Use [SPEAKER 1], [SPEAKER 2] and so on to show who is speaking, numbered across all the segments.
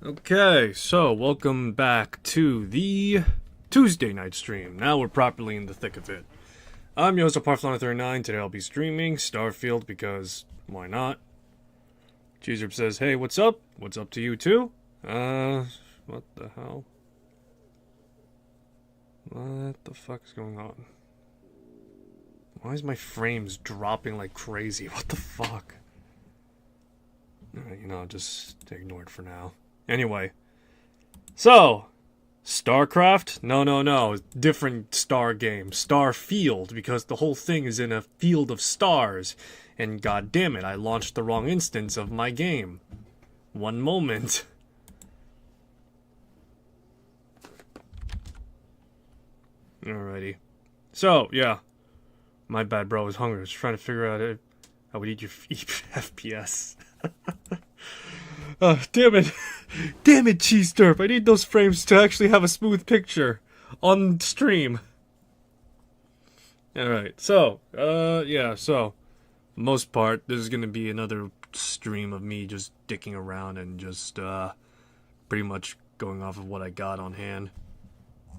[SPEAKER 1] Okay, so welcome back to the Tuesday night stream. Now we're properly in the thick of it. I'm your host, Parflon39. Today I'll be streaming Starfield because why not? Cheeser says, hey, what's up? What's up to you too? What the hell? What the fuck is going on? Why is my frames dropping like crazy? What the fuck? Alright, just ignore it for now. Anyway, so, StarCraft? No. Different star game. Starfield, because the whole thing is in a field of stars. And god damn it, I launched the wrong instance of my game. One moment. Alrighty. So, yeah. My bad, bro. I was hungry. I was trying to figure out how I would eat your FPS. Damn it. Damn it, Cheese Derp. I need those frames to actually have a smooth picture on stream. Alright, so, so, most part, this is gonna be another stream of me just dicking around and just, pretty much going off of what I got on hand.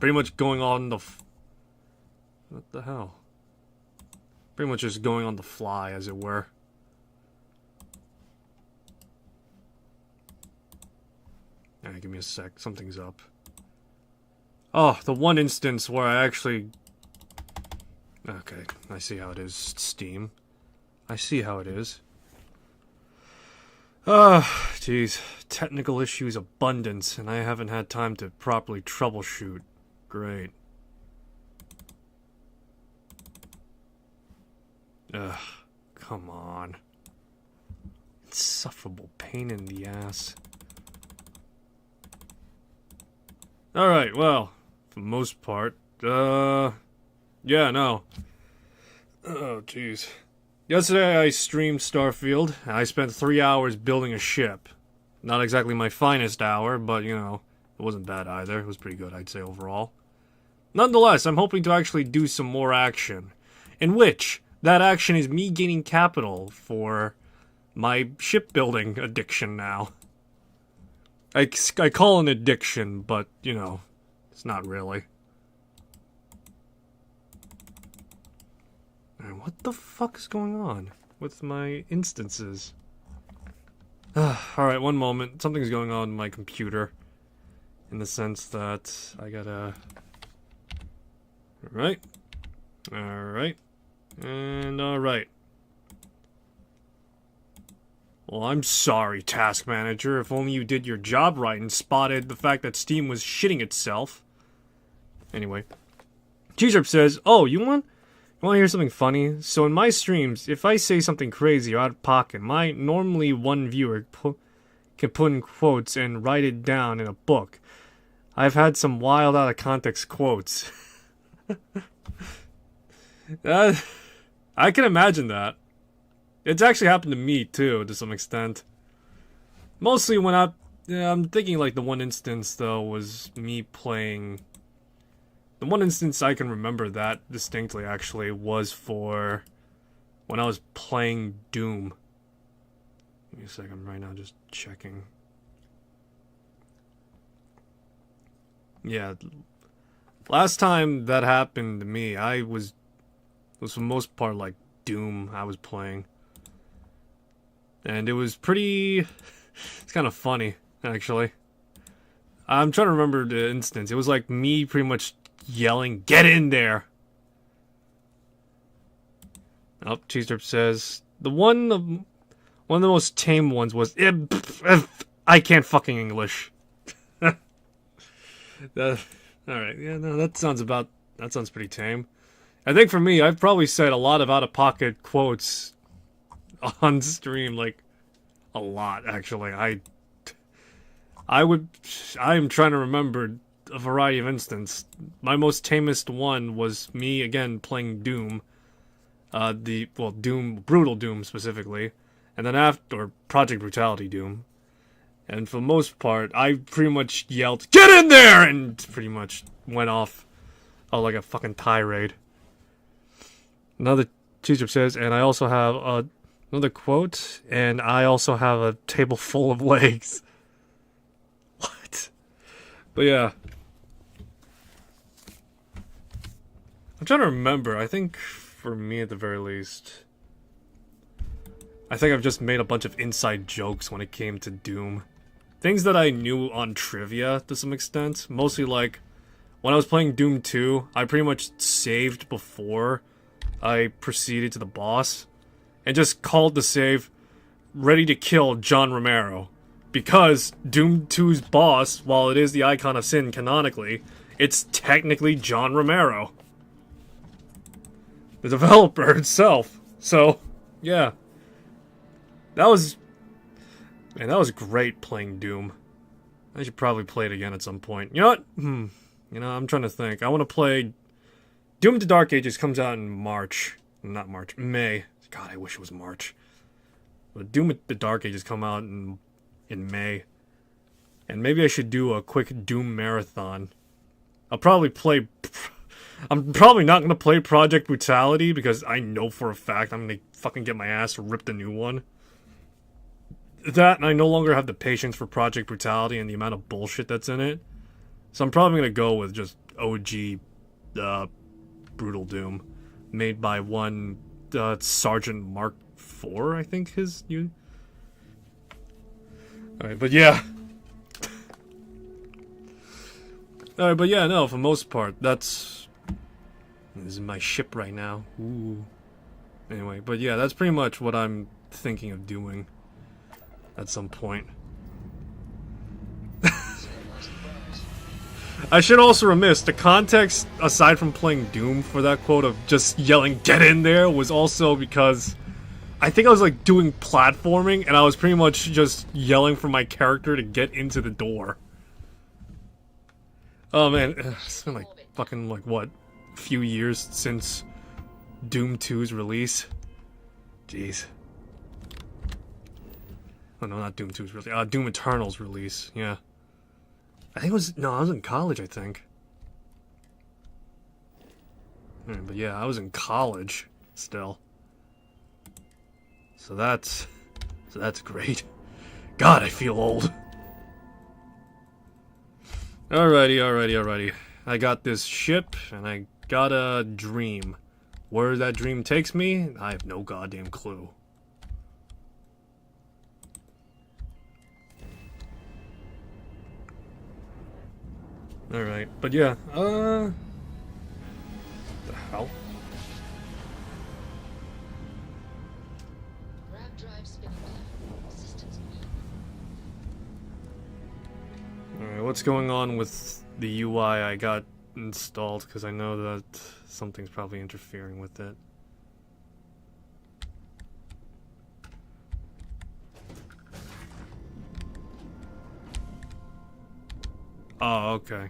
[SPEAKER 1] Pretty much going on the what the hell? Pretty much just going on the fly, as it were. Alright, give me a sec. Something's up. Oh, the one instance where I actually... Okay, I see how it is. Steam. I see how it is. Jeez. Technical issues abundance, and I haven't had time to properly troubleshoot. Great. Ugh, come on. Insufferable pain in the ass. Alright, well, for the most part, yeah, no. Oh, jeez. Yesterday I streamed Starfield, and I spent 3 hours building a ship. Not exactly my finest hour, but, it wasn't bad either. It was pretty good, I'd say, overall. Nonetheless, I'm hoping to actually do some more action, in which that action is me gaining capital for my shipbuilding addiction now. I call it an addiction, but, it's not really. What the fuck is going on with my instances? Alright, one moment. Something's going on with my computer. In the sense that I gotta... Alright. Alright. And alright. Well, I'm sorry, Task Manager. If only you did your job right and spotted the fact that Steam was shitting itself. Anyway. Cheeserp says, oh, you want to hear something funny? So in my streams, if I say something crazy or out of pocket, my normally one viewer can put in quotes and write it down in a book. I've had some wild out of context quotes. I can imagine that. It's actually happened to me, too, to some extent. Mostly when I'm thinking, like, the one instance, though, was me playing... The one instance I can remember that distinctly, actually, was for when I was playing Doom. Give me a second, right now, just checking. Yeah. Last time that happened to me, it was for the most part, like, Doom I was playing. And it was pretty... It's kind of funny, actually. I'm trying to remember the instance. It was like me pretty much yelling, get in there! Oh, Cheeserp says, one of the most tame ones was, I can't fucking English. Alright, yeah, no, that sounds pretty tame. I think for me, I've probably said a lot of out-of-pocket quotes on stream, like, a lot, actually. I'm trying to remember a variety of instances. My most tamest one was me, again, playing Doom. Doom, Brutal Doom, specifically. And then or Project Brutality Doom. And for the most part, I pretty much yelled, get in there! And pretty much went off like a fucking tirade. Another Cheeser says, and I also have another quote, and I also have a table full of legs. But yeah. I'm trying to remember. I think, for me at the very least, I think I've just made a bunch of inside jokes when it came to Doom. Things that I knew on trivia, to some extent. Mostly like, when I was playing Doom 2, I pretty much saved before I proceeded to the boss. And just called the save, ready to kill John Romero. Because Doom 2's boss, while it is the Icon of Sin canonically, it's technically John Romero, the developer itself. So, yeah. That was great playing Doom. I should probably play it again at some point. You know what? You know, I'm trying to think. I want to play... Doom: The Dark Ages comes out in March. Not March. May. God, I wish it was March. But Doom: The Dark Ages come out in May. And maybe I should do a quick Doom marathon. I'm probably not going to play Project Brutality because I know for a fact I'm going to fucking get my ass ripped a new one. That, and I no longer have the patience for Project Brutality and the amount of bullshit that's in it. So I'm probably going to go with just OG Brutal Doom. Made by one Sergeant Mark IV, I think his new... Alright, but yeah. Alright, but yeah, no, for the most part, this is my ship right now. Ooh. Anyway, but yeah, that's pretty much what I'm thinking of doing at some point. I should also remiss, the context, aside from playing Doom for that quote of just yelling, "Get in there," was also because I think I was like doing platforming and I was pretty much just yelling for my character to get into the door. Oh man, it's been like fucking like what, a few years since Doom 2's release. Jeez. Oh no, not Doom 2's release. Doom Eternal's release, yeah. I think it was... No, I was in college, I think. But yeah, I was in college still. So that's great. God, I feel old. Alrighty. I got this ship, and I got a dream. Where that dream takes me, I have no goddamn clue. Alright, but yeah, the hell? Alright, what's going on with the UI I got installed? Because I know that something's probably interfering with it. Oh, okay.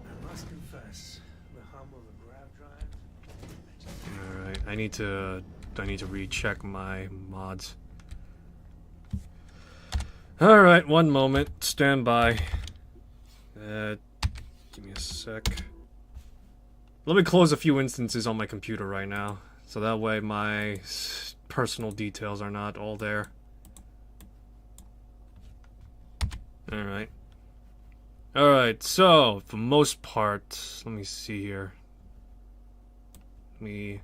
[SPEAKER 2] I must confess, the hum of a grav drive.
[SPEAKER 1] Alright, I need to recheck my mods. Alright, one moment. Stand by. Give me a sec. Let me close a few instances on my computer right now, so that way my personal details are not all there. Alright, so, for the most part, let me see here. Let me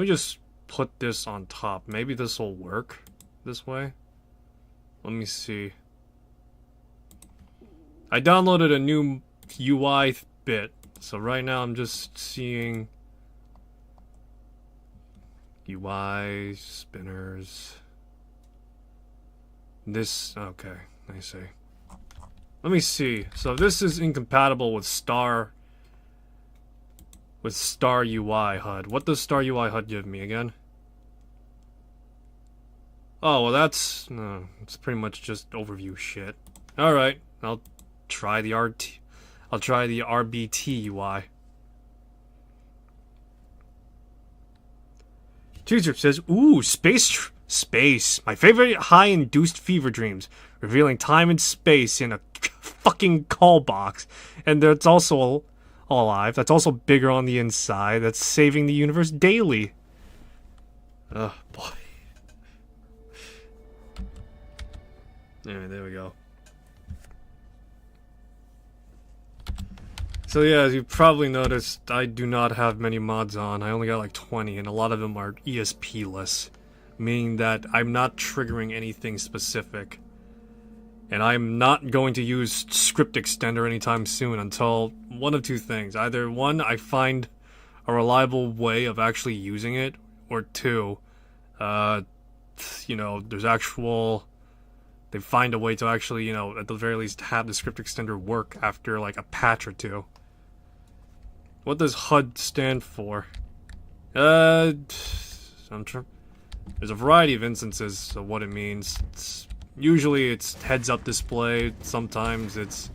[SPEAKER 1] just put this on top. Maybe this will work this way. Let me see. I downloaded a new UI bit, so right now I'm just seeing UI, spinners. This, okay, I see. Let me see. So this is incompatible with Star UI HUD. What does Star UI HUD give me again? Oh, well that's, no, it's pretty much just overview shit. Alright, I'll try the RBT UI. Teaser says, ooh, space. My favorite high-induced fever dreams. Revealing time and space in a fucking call box. And that's also alive. That's also bigger on the inside. That's saving the universe daily. Oh, boy. Anyway, there we go. So yeah, as you probably noticed, I do not have many mods on. I only got like 20, and a lot of them are ESP-less, meaning that I'm not triggering anything specific. And I'm not going to use Script Extender anytime soon until one of two things. Either one, I find a reliable way of actually using it, or two, you know, there's actual... They find a way to actually, you know, at the very least have the Script Extender work after like a patch or two. What does HUD stand for? I'm sure. There's a variety of instances of what it means. Usually it's heads-up display, sometimes it's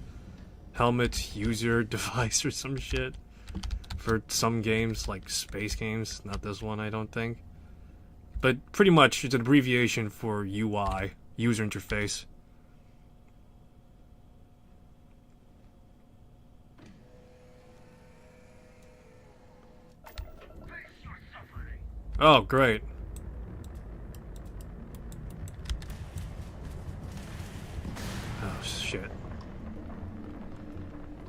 [SPEAKER 1] helmet user device or some shit. For some games, like space games, not this one I don't think. But pretty much it's an abbreviation for UI, user interface. Oh, great. Oh, shit.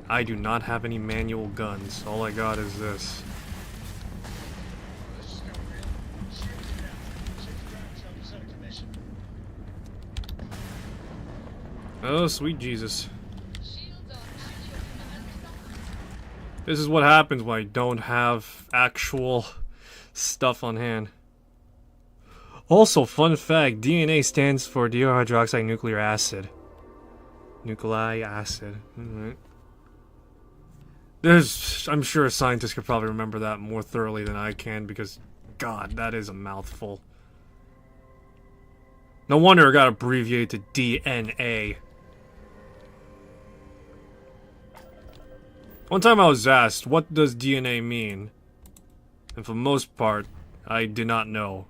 [SPEAKER 1] I do not have any manual guns. All I got is this. Oh, sweet Jesus. This is what happens when I don't have actual stuff on hand. Also, fun fact, DNA stands for dihydroxide nucleic acid. Nucleic acid. Alright. I'm sure scientists could probably remember that more thoroughly than I can because, God, that is a mouthful. No wonder it got abbreviated to DNA. One time I was asked, what does DNA mean? And for the most part, I did not know.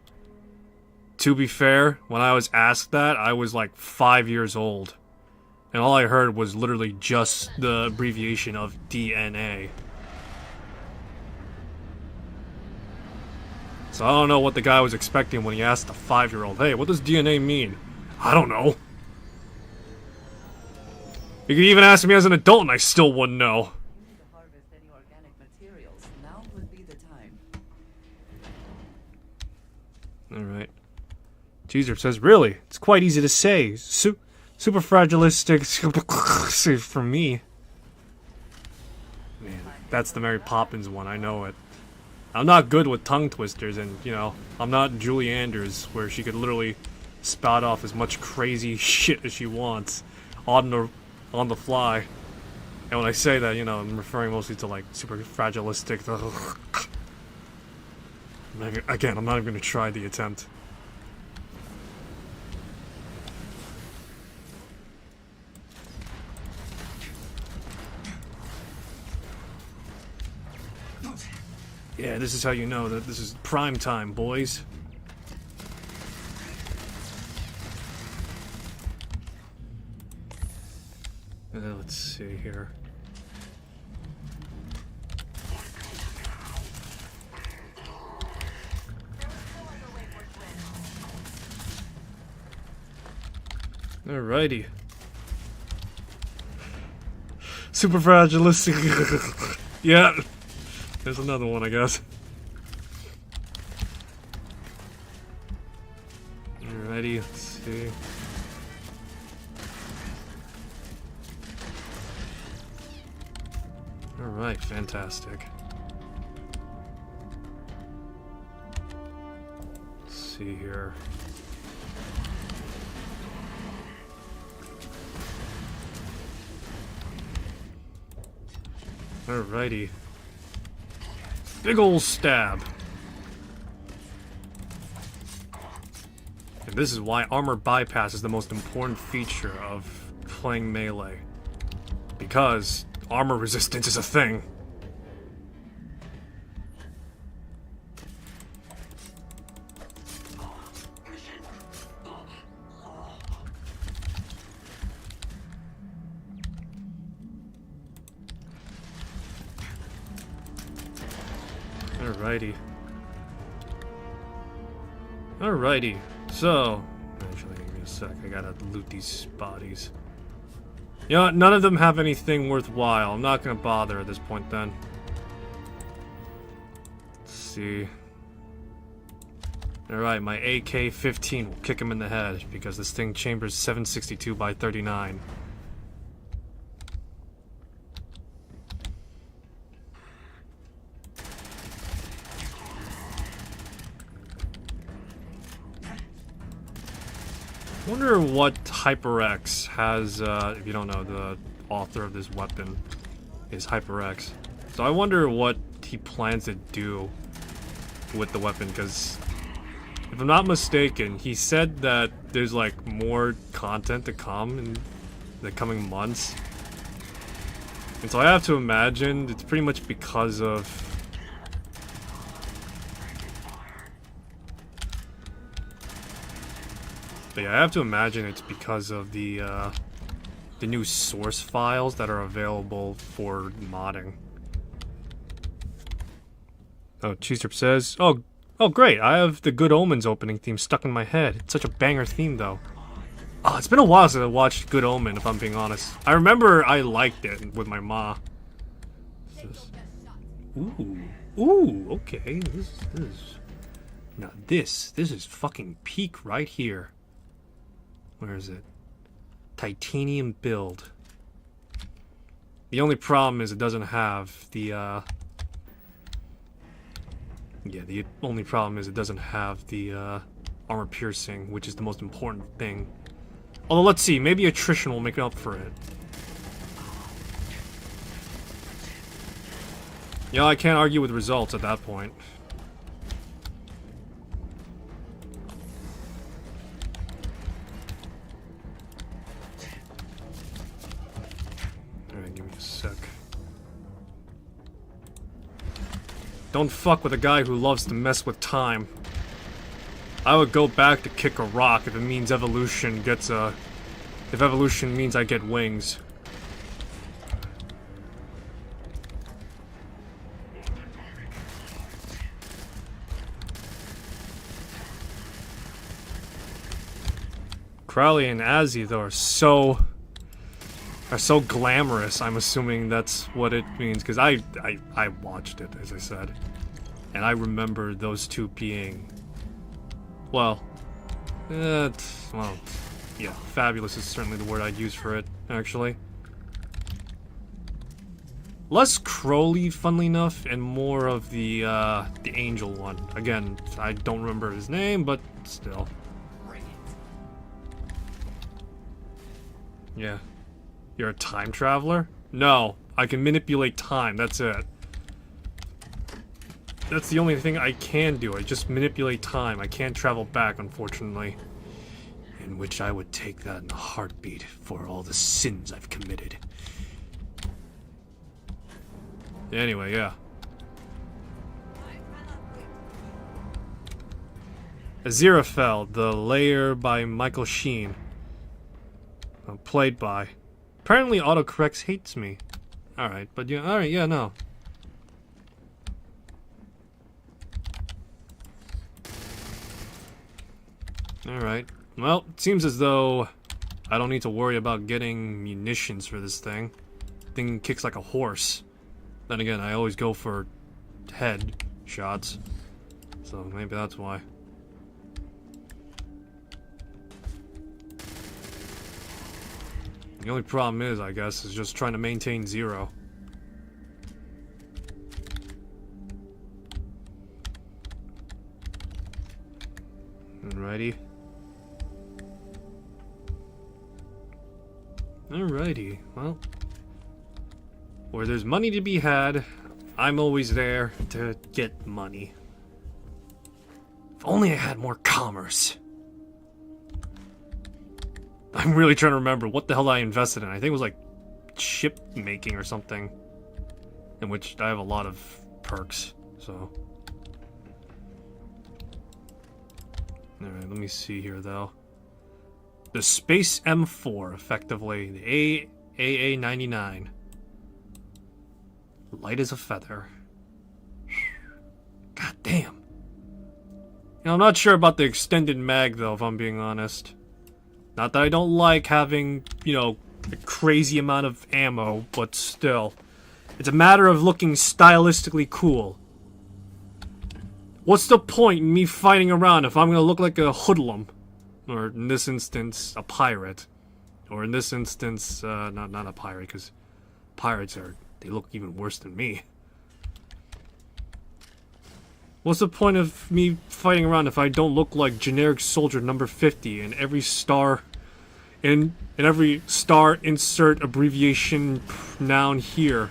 [SPEAKER 1] To be fair, when I was asked that, I was like 5 years old. And all I heard was literally just the abbreviation of DNA. So I don't know what the guy was expecting when he asked a 5-year-old, hey, what does DNA mean? I don't know. You could even ask me as an adult and I still wouldn't know. Alright. Teaser says, really? It's quite easy to say. Super fragilistic for me. Man, that's the Mary Poppins one, I know it. I'm not good with tongue twisters, and, you know, I'm not Julie Andrews, where she could literally spout off as much crazy shit as she wants on the fly. And when I say that, you know, I'm referring mostly to, like, super fragilistic. Again, I'm not even gonna try the attempt. Yeah, this is how you know that this is prime time, boys. Let's see here. Alrighty. Super fragilistic. Yeah. There's another one, I guess. Alrighty, let's see. Alright, fantastic. Let's see here. Alrighty. Big ol' stab. And this is why armor bypass is the most important feature of playing melee. Because armor resistance is a thing. Alrighty. Alrighty. So, actually, me a sec. I gotta loot these bodies. You know what? None of them have anything worthwhile. I'm not gonna bother at this point then. Let's see. Alright, my AK-15 will kick him in the head because this thing chambers 762 by 39. I wonder what HyperX has, if you don't know, the author of this weapon is HyperX. So I wonder what he plans to do with the weapon, because if I'm not mistaken, he said that there's like more content to come in the coming months. And so I have to imagine it's pretty much because of But yeah, I have to imagine it's because of the new source files that are available for modding. Oh, Cheestrip says, oh great, I have the Good Omens opening theme stuck in my head. It's such a banger theme though. Oh, it's been a while since I watched Good Omen, if I'm being honest. I remember I liked it with my ma. Ooh, okay. This is... Now this is fucking peak right here. Where is it? Titanium build. The only problem is it doesn't have the, yeah, the only problem is it doesn't have the, armor piercing, which is the most important thing. Although, let's see, maybe attrition will make up for it. Yeah, I can't argue with results at that point. Alright, give me a sec. Don't fuck with a guy who loves to mess with time. I would go back to kick a rock if it means evolution gets a... If evolution means I get wings. Crowley and Azzy, though, are so glamorous. I'm assuming that's what it means, because I watched it, as I said. And I remember those two being... Well, yeah, fabulous is certainly the word I'd use for it, actually. Less Crowley, funnily enough, and more of the angel one. Again, I don't remember his name, but still. Yeah. You're a time traveler? No, I can manipulate time, that's it. That's the only thing I can do. I just manipulate time. I can't travel back, unfortunately. In which I would take that in a heartbeat for all the sins I've committed. Anyway, yeah. Aziraphale, The Lair by Michael Sheen. Played by. Apparently autocorrects hates me. Alright, but yeah, alright, yeah, no. Alright. Well, it seems as though I don't need to worry about getting munitions for this thing. Thing kicks like a horse. Then again, I always go for head shots. So maybe that's why. The only problem is, I guess, is just trying to maintain zero. Alrighty. Alrighty, well. Where there's money to be had, I'm always there to get money. If only I had more commerce. I'm really trying to remember what the hell I invested in. I think it was like ship making or something. In which I have a lot of perks, so. Alright, let me see here though. The Space M4, effectively. The AA-99. Light as a feather. God damn. You know, I'm not sure about the extended mag though, if I'm being honest. Not that I don't like having, you know, a crazy amount of ammo, but still. It's a matter of looking stylistically cool. What's the point in me fighting around if I'm gonna look like a hoodlum? Or in this instance, a pirate. Or in this instance, not a pirate, because pirates they look even worse than me. What's the point of me fighting around if I don't look like generic soldier number 50 in every star, in every star insert abbreviation noun here?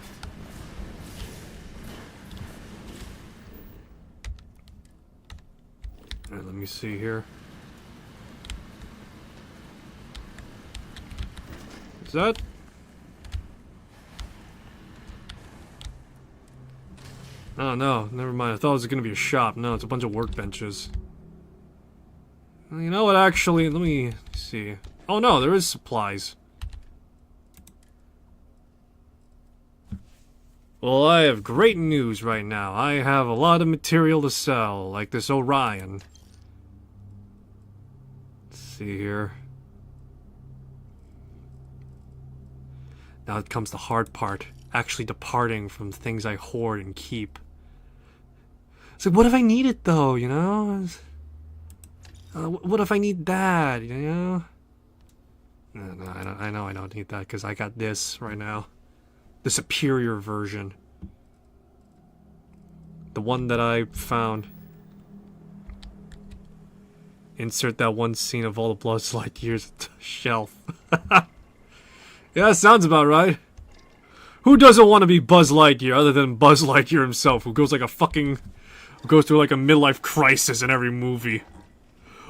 [SPEAKER 1] Alright, let me see here. Is that? Oh no, never mind. I thought it was gonna be a shop. No, it's a bunch of workbenches. Well, you know what, actually, let me see. Oh no, there is supplies. Well, I have great news right now. I have a lot of material to sell, like this Orion. Let's see here. Now comes the hard part. Actually departing from things I hoard and keep. It's like, what if I need it though, you know? What if I need that, you know? No, I know I don't need that because I got this right now. The superior version. The one that I found. Insert that one scene of all the Buzz Lightyear's shelf. Yeah, that sounds about right. Who doesn't want to be Buzz Lightyear other than Buzz Lightyear himself, who goes like a fucking... goes through like a midlife crisis in every movie.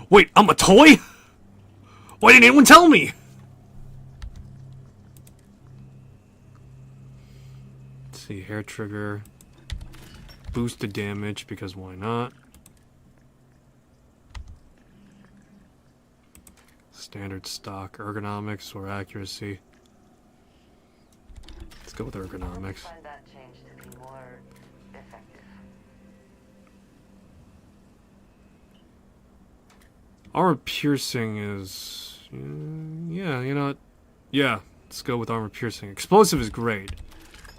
[SPEAKER 1] Wait, I'm a toy? Why didn't anyone tell me? Let's see, hair trigger. Boosted damage, because why not? Standard stock, ergonomics or accuracy. Let's go with ergonomics.
[SPEAKER 3] Find that change to be more effective.
[SPEAKER 1] Armor piercing is... yeah, you know what? Yeah, let's go with armor piercing. Explosive is great,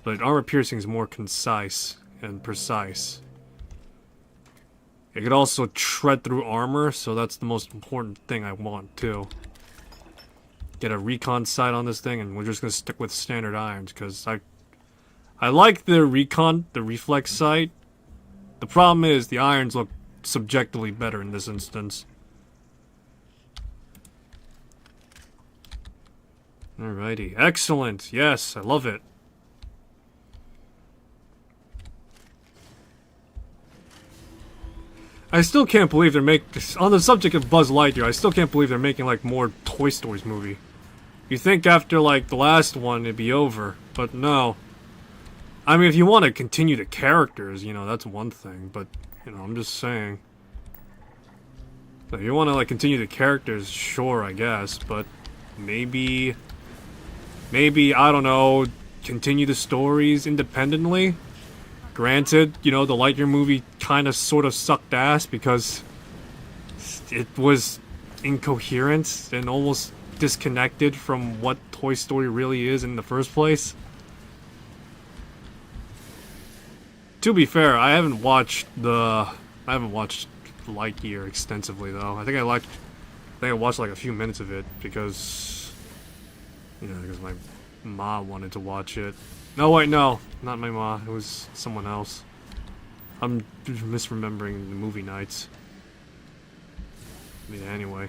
[SPEAKER 1] but armor piercing is more concise and precise. It could also tread through armor, so that's the most important thing I want, too. Get a recon sight on this thing, and we're just gonna stick with standard irons, because I like the recon, the reflex sight. The problem is, the irons look subjectively better in this instance. Alrighty, excellent, yes, I love it. I still can't believe they're making... on the subject of Buzz Lightyear, I still can't believe they're making, like, more Toy Stories movie. You think after, like, the last one, it'd be over. But no. I mean, if you want to continue the characters, you know, that's one thing. But, you know, I'm just saying. If you want to, like, continue the characters, sure, I guess. But maybe... maybe, I don't know, continue the stories independently? Granted, you know, the Lightyear movie kind of sort of sucked ass because it was incoherent and almost disconnected from what Toy Story really is in the first place. To be fair, I haven't watched Lightyear extensively though. I think I watched like a few minutes of it because, you know, because my ma wanted to watch it. No, wait, no. Not my ma. It was someone else. I'm misremembering the movie nights. Yeah, anyway.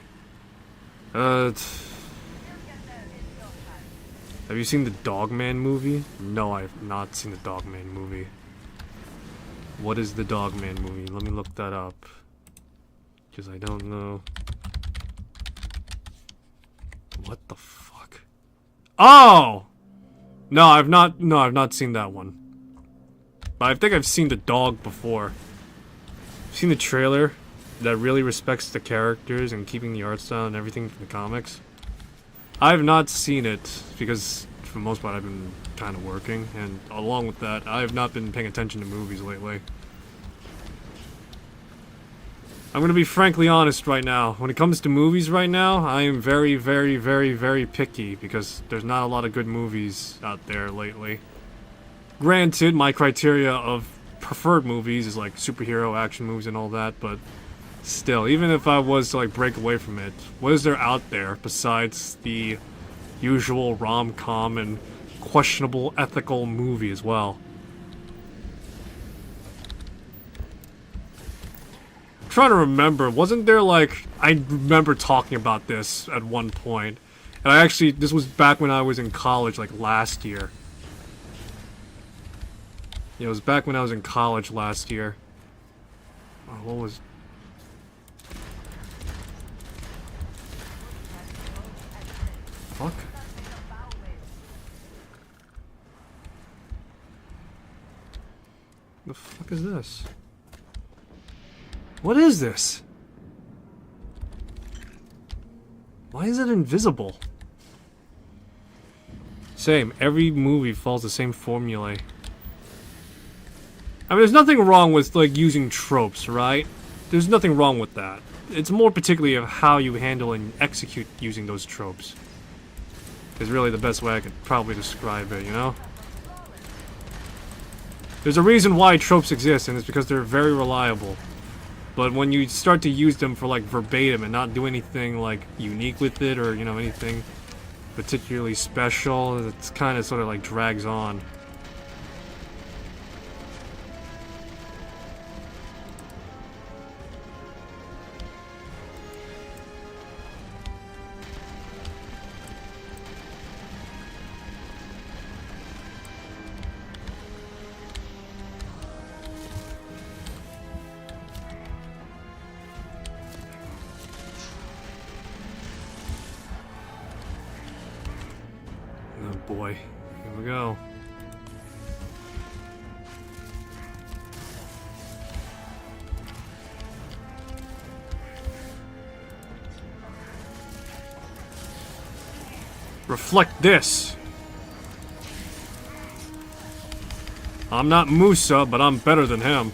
[SPEAKER 1] Have you seen the Dogman movie? No, I have not seen the Dogman movie. What is the Dogman movie? Let me look that up. Because I don't know. What the fuck? Oh! No, I've not seen that one. But I think I've seen the dog before. I've seen the trailer that really respects the characters and keeping the art style and everything from the comics. I have not seen it because, for the most part, I've been kind of working, and along with that, I have not been paying attention to movies lately. I'm gonna be frankly honest right now. When it comes to movies right now, I am very, very, very, very picky because there's not a lot of good movies out there lately. Granted, my criteria of preferred movies is like superhero action movies and all that, but still, even if I was to like break away from it, what is there out there besides the usual rom-com and questionable ethical movie as well? I'm trying to remember, wasn't there like, I remember talking about this at one point, and I actually, this was back when I was in college, like last year. Yeah, it was back when I was in college last year. Oh, what was... Fuck? The fuck is this? What is this? Why is it invisible? Same, every movie follows the same formulae. I mean, there's nothing wrong with, like, using tropes, right? There's nothing wrong with that. It's more particularly of how you handle and execute using those tropes. Is really the best way I could probably describe it, you know? There's a reason why tropes exist, and it's because they're very reliable. But when you start to use them for, like, verbatim and not do anything, like, unique with it or, you know, anything particularly special, it's kind of sort of, like, drags on. Oh boy, here we go. Reflect this! I'm not Musa, but I'm better than him.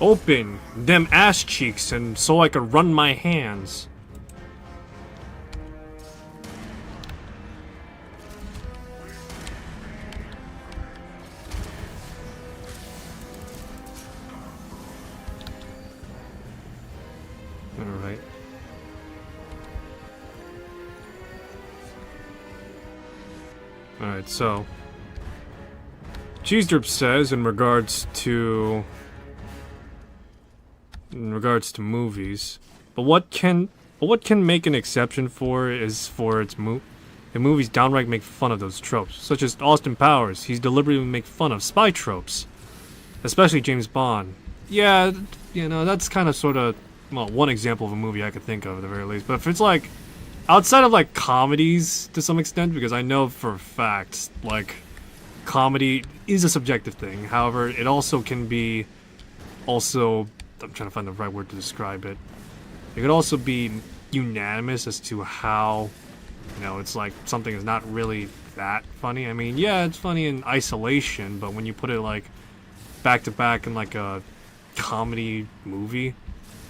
[SPEAKER 1] Open them ass cheeks and so I could run my hands. Alright. Alright, so Cheese Drip says in regards to movies, but what can make an exception for is for its the movies downright make fun of those tropes, such as Austin Powers. He's deliberately make fun of spy tropes, especially James Bond. Yeah, you know, that's kind of sort of, well, one example of a movie I could think of at the very least. But if it's like outside of like comedies to some extent, because I know for a fact like comedy is a subjective thing. However, it also can be I'm trying to find the right word to describe it. It could also be unanimous as to how, you know, it's like something is not really that funny. I mean, yeah, it's funny in isolation, but when you put it like back to back in like a comedy movie,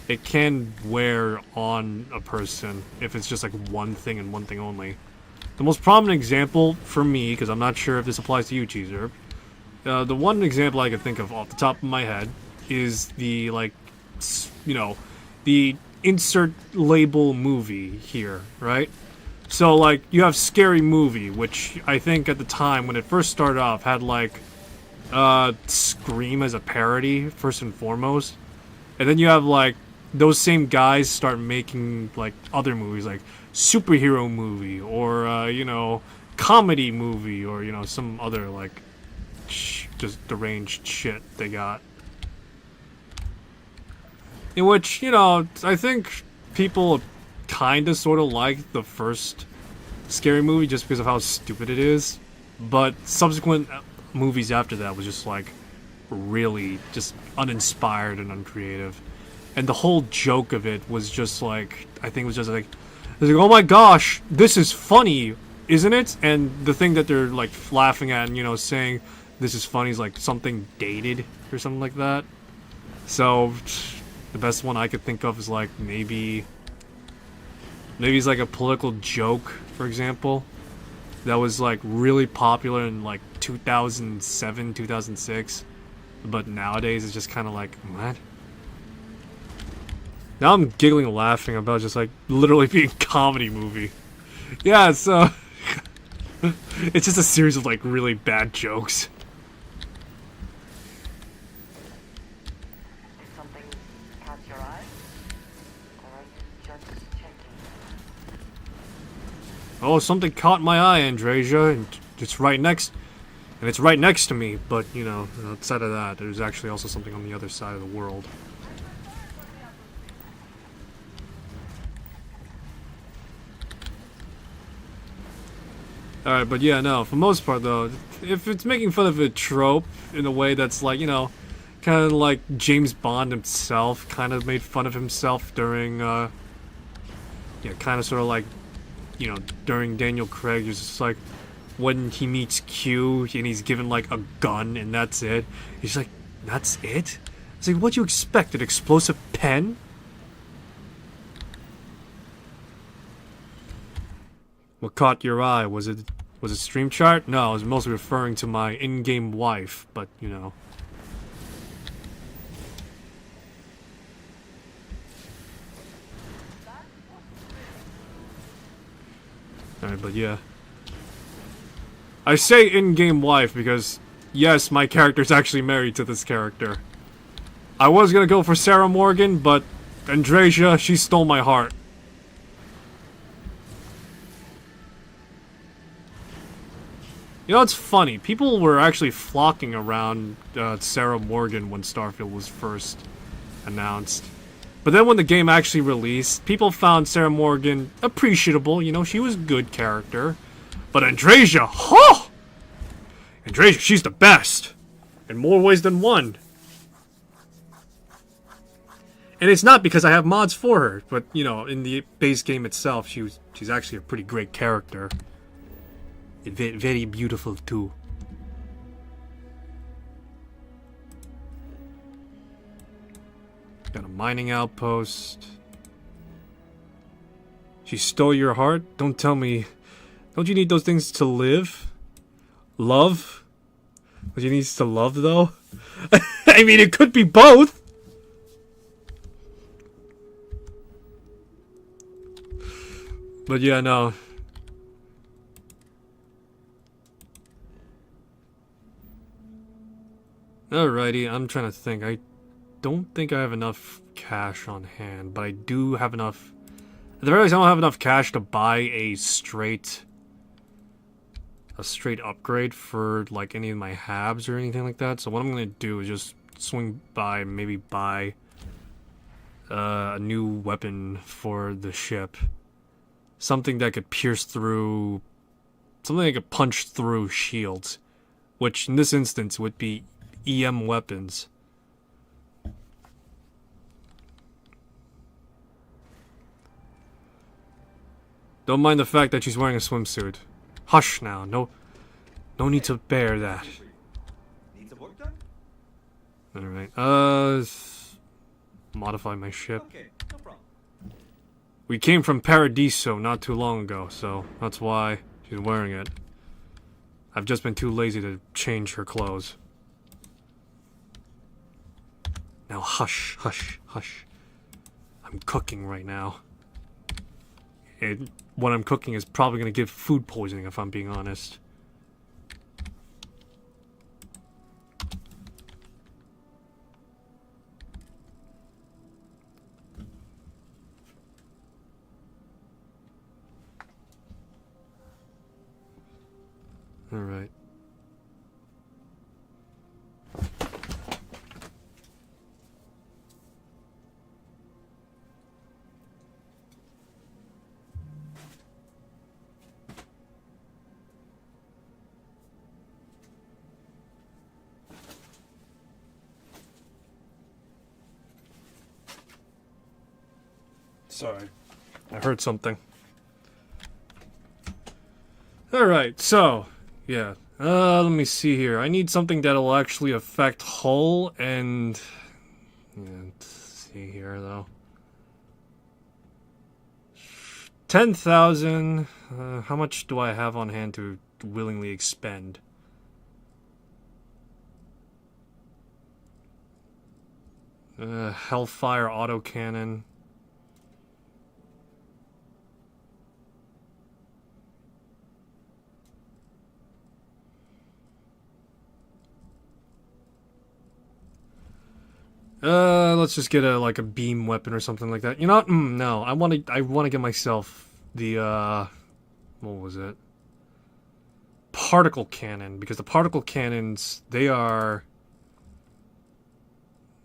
[SPEAKER 1] it can wear on a person if it's just like one thing and one thing only. The most prominent example for me, because I'm not sure if this applies to you, Cheezer, the one example I could think of off the top of my head is the, like, you know, the insert label movie here, right? So, like, you have Scary Movie, which I think at the time when it first started off had, like, Scream as a parody, first and foremost. And then you have, like, those same guys start making, like, other movies, like superhero movie, or, you know, comedy movie, or, you know, some other, like, just deranged shit they got. In which, you know, I think people kinda sorta like the first Scary Movie just because of how stupid it is. But subsequent movies after that was just like really just uninspired and uncreative. And the whole joke of it was just like, I think it was just like, oh my gosh, this is funny. isn't it? And the thing that they're like laughing at and, you know, saying this is funny is like something dated or something like that. So the best one I could think of is like maybe it's like a political joke, for example, that was like really popular in like 2007, 2006, but nowadays it's just kind of like, what? Now I'm giggling and laughing about just like literally being a comedy movie. Yeah, so it's just a series of like really bad jokes.
[SPEAKER 3] Did something catch your eye? Or are you just checking?
[SPEAKER 1] Oh, something caught my eye, Andresia, and it's right next to me, but you know, outside of that, there's actually also something on the other side of the world. Alright, but yeah, no, for the most part though, if it's making fun of a trope in a way that's like, you know, kind of like James Bond himself kind of made fun of himself during, yeah, kind of sort of like, you know, during Daniel Craig, it's just like, when he meets Q and he's given like a gun and that's it. He's like, that's it? It's like, what'd you expect, an explosive pen? What caught your eye? Was it Stream Chart? No, I was mostly referring to my in-game wife, but you know. Alright, but yeah. I say in-game wife because, yes, my character's actually married to this character. I was gonna go for Sarah Morgan, but Andresia, she stole my heart. You know, it's funny. People were actually flocking around Sarah Morgan when Starfield was first announced. But then when the game actually released, people found Sarah Morgan appreciable. You know, she was a good character. But Andresia, huh? Andresia, she's the best. In more ways than one. And it's not because I have mods for her. But, you know, in the base game itself, she's actually a pretty great character. Very beautiful too. Got a mining outpost. She stole your heart? Don't tell me. Don't you need those things to live? Love? Don't you need to love though? I mean, it could be both. But yeah, no. Alrighty, I'm trying to think. I don't think I have enough cash on hand, but I do have enough. At the very least, I don't have enough cash to buy a straight upgrade for like any of my habs or anything like that. So what I'm gonna do is just swing by, maybe buy a new weapon for the ship, something that could pierce through, something that could punch through shields, which in this instance would be EM weapons. Don't mind the fact that she's wearing a swimsuit. Hush now, no need to bear that.
[SPEAKER 2] Need some work done?
[SPEAKER 1] Alright, modify my ship.
[SPEAKER 2] Okay, no problem.
[SPEAKER 1] We came from Paradiso not too long ago, so that's why she's wearing it. I've just been too lazy to change her clothes. Now hush, hush, hush. I'm cooking right now. And what I'm cooking is probably going to give food poisoning if I'm being honest. Alright. Sorry. I heard something. Alright, so, yeah. Let me see here. I need something that'll actually affect hull and... Yeah, let's see here, though. 10,000. How much do I have on hand to willingly expend? Hellfire autocannon. Let's just get a beam weapon or something like that. You know what? No, I want to get myself the what was it? Particle cannon, because the particle cannons, they are,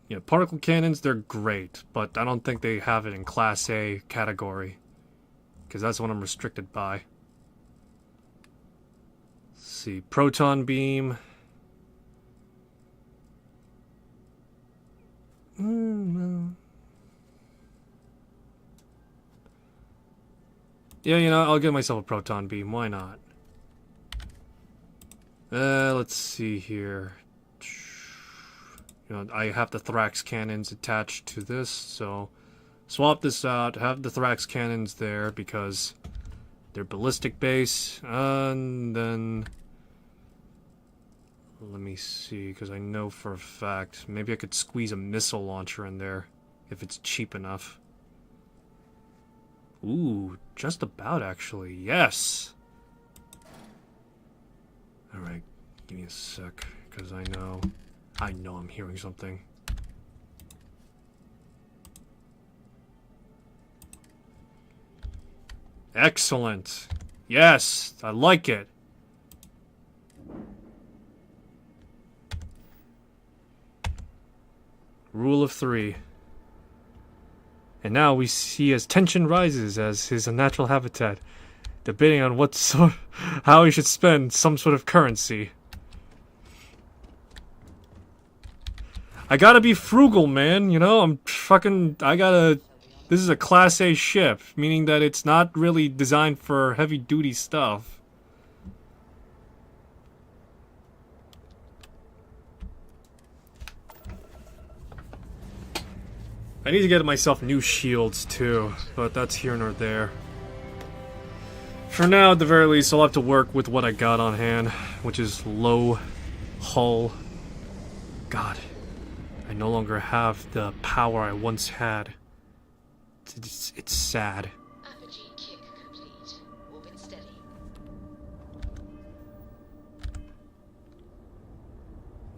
[SPEAKER 1] yeah, particle cannons, they're great, but I don't think they have it in Class A category, because that's what I'm restricted by. Let's see, proton beam. Yeah, you know, I'll give myself a proton beam. Why not? Let's see here. You know, I have the Thrax cannons attached to this, so swap this out. Have the Thrax cannons there because they're ballistic base, and then let me see, because I know for a fact maybe I could squeeze a missile launcher in there if it's cheap enough. Ooh, just about actually. Yes. All right, give me a sec, because I know I'm hearing something. Excellent. Yes, I like it. Rule of 3. And now we see as tension rises as his unnatural habitat, debating on how he should spend some sort of currency. I gotta be frugal, man, you know, this is a Class A ship, meaning that it's not really designed for heavy-duty stuff. I need to get myself new shields, too, but that's here nor there. For now, at the very least, I'll have to work with what I got on hand, which is low hull. God, I no longer have the power I once had. It's sad.
[SPEAKER 4] Apogee kick complete. Orbit steady.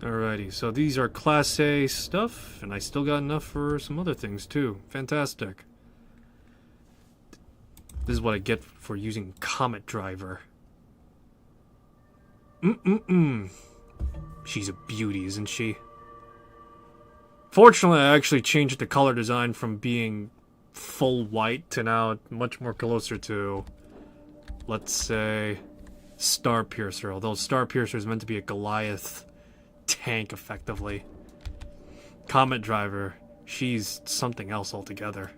[SPEAKER 1] Alrighty, so these are Class A stuff, and I still got enough for some other things too. Fantastic. This is what I get for using Comet Driver. She's a beauty, isn't she? Fortunately, I actually changed the color design from being full white to now much more closer to, let's say, Starpiercer. Although Starpiercer is meant to be a Goliath tank, effectively. Comet Driver, she's something else altogether.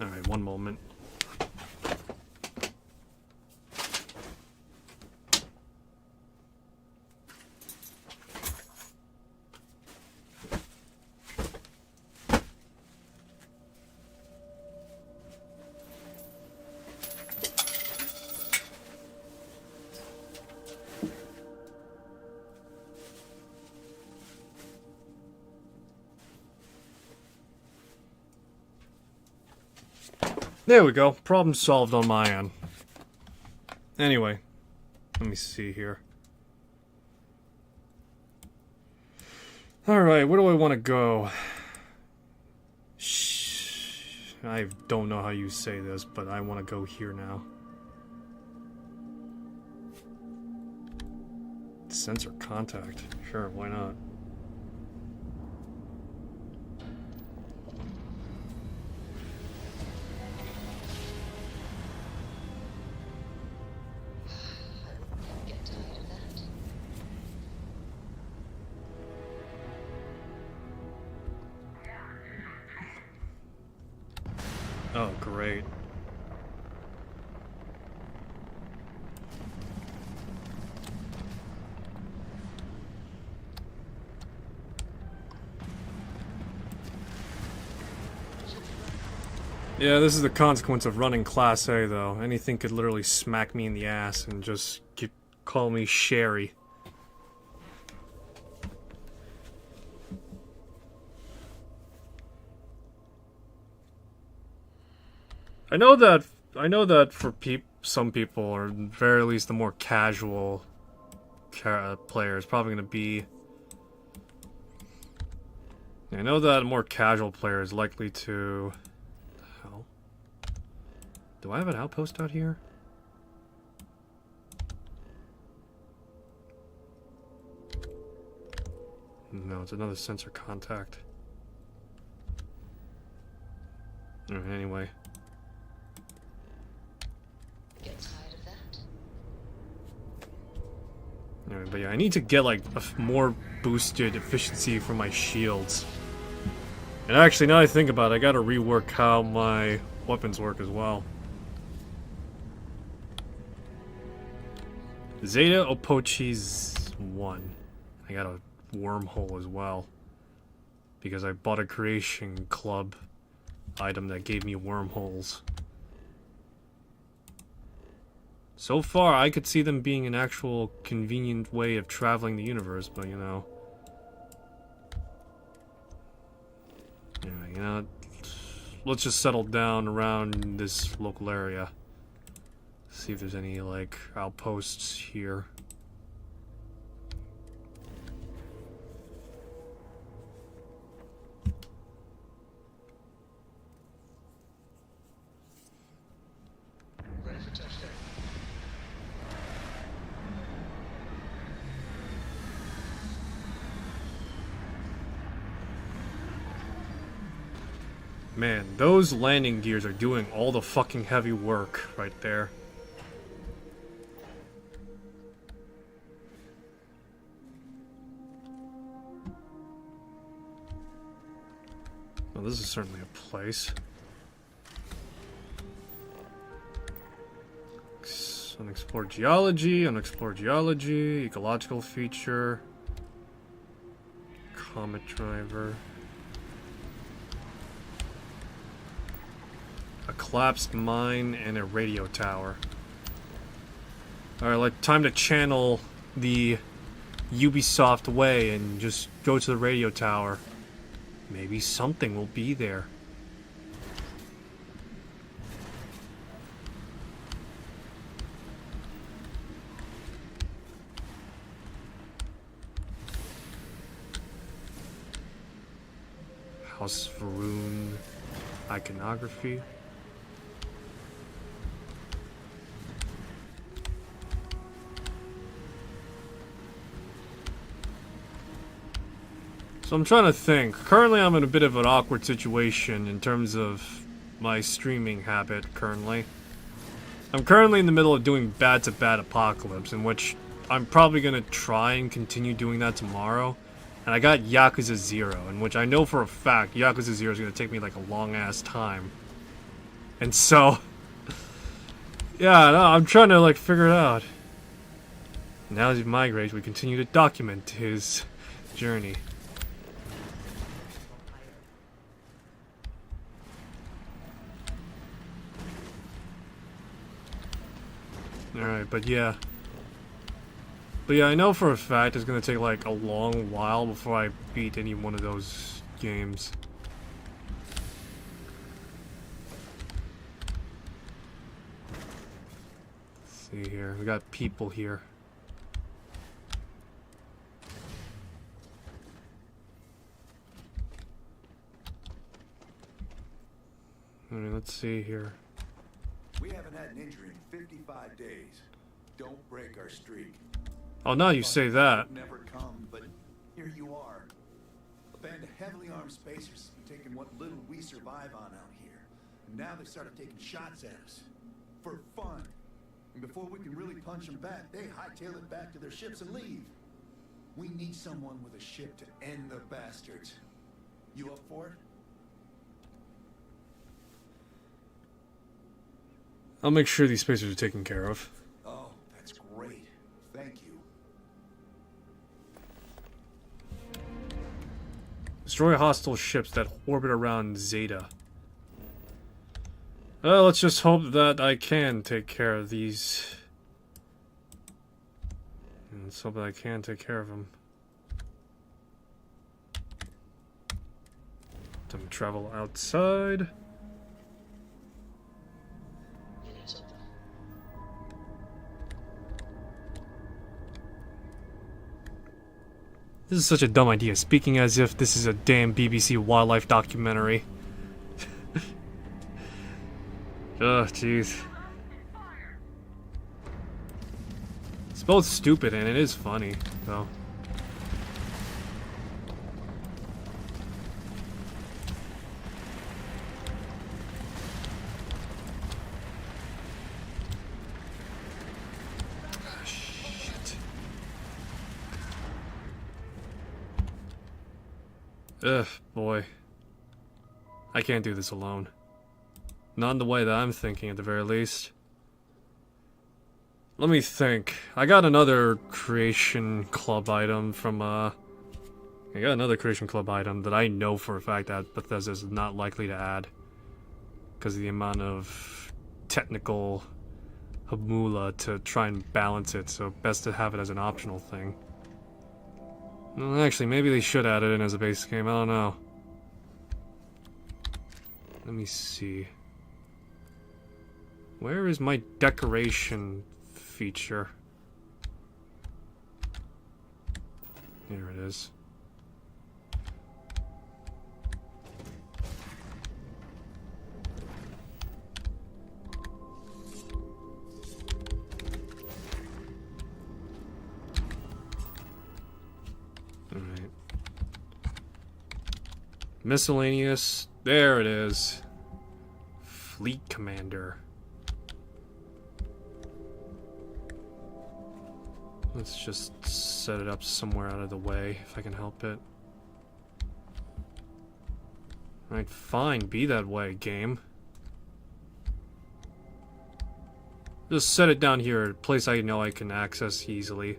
[SPEAKER 1] Alright, one moment. There we go. Problem solved on my end. Anyway, let me see here. Alright, where do I want to go? I don't know how you say this, but I want to go here now. Sensor contact. Sure, why not?
[SPEAKER 4] Get tired of that.
[SPEAKER 1] Oh, great. Yeah, this is the consequence of running Class A, though. Anything could literally smack me in the ass and just call me Sherry. I know that for some people, or at the very least the more casual players, probably going to be... I know that a more casual player is likely to... What the hell? Do I have an outpost out here? No, it's another sensor contact. Alright, anyway.
[SPEAKER 4] Get tired of that?
[SPEAKER 1] Alright, but yeah, I need to get like a more boosted efficiency for my shields. And actually, now that I think about it, I gotta rework how my weapons work as well. Zeta Opochi's 1. I got a wormhole as well. Because I bought a creation club item that gave me wormholes. So far, I could see them being an actual convenient way of traveling the universe, but you know... Yeah, you know, let's just settle down around this local area. See if there's any, like, outposts here.
[SPEAKER 2] Ready for touchdown.
[SPEAKER 1] Man, those landing gears are doing all the fucking heavy work right there. Well, this is certainly a place. Unexplored geology, ecological feature, comet driver. A collapsed mine and a radio tower. Alright, like, time to channel the Ubisoft way and just go to the radio tower. Maybe something will be there. House Varun iconography. So I'm trying to think. Currently I'm in a bit of an awkward situation in terms of my streaming habit currently. I'm currently in the middle of doing Bad to Bad Apocalypse, in which I'm probably going to try and continue doing that tomorrow. And I got Yakuza 0, in which I know for a fact Yakuza 0 is going to take me like a long ass time. And so... yeah, no, I'm trying to like figure it out. Now as he migrates, we continue to document his journey. Alright, but yeah. But yeah, I know for a fact it's gonna take like a long while before I beat any one of those games. Let's see here, we got people here. Alright, let's see here.
[SPEAKER 5] We haven't had an injury in 55 days. Don't break our streak.
[SPEAKER 1] Oh, now you say that.
[SPEAKER 5] Never come, but here you are. A band of heavily armed spacers taking what little we survive on out here. And now they started taking shots at us. For fun. And before we can really punch them back, they hightail it back to their ships and leave. We need someone with a ship to end the bastards. You up for it?
[SPEAKER 1] I'll make sure these spacers are taken care of.
[SPEAKER 5] Oh, that's great. Thank you.
[SPEAKER 1] Destroy hostile ships that orbit around Zeta. Well, let's just hope that I can take care of these. Let's hope that I can take care of them. Time to travel outside.
[SPEAKER 4] You need something?
[SPEAKER 1] This is such a dumb idea, speaking as if this is a damn BBC wildlife documentary. Ugh, jeez. It's both stupid and it is funny, though. Ah, shit. Ugh, boy. I can't do this alone. Not in the way that I'm thinking, at the very least. Let me think. I got another Creation Club item from, I got another Creation Club item that I know for a fact that Bethesda's not likely to add. Because of the amount of technical hamula to try and balance it, so best to have it as an optional thing. Well, actually, maybe they should add it in as a base game, I don't know. Let me see. Where is my decoration feature? Here it is. Alright. Miscellaneous. There it is. Fleet Commander. Let's just set it up somewhere out of the way, if I can help it. Alright, fine, be that way, game. Just set it down here, a place I know I can access easily.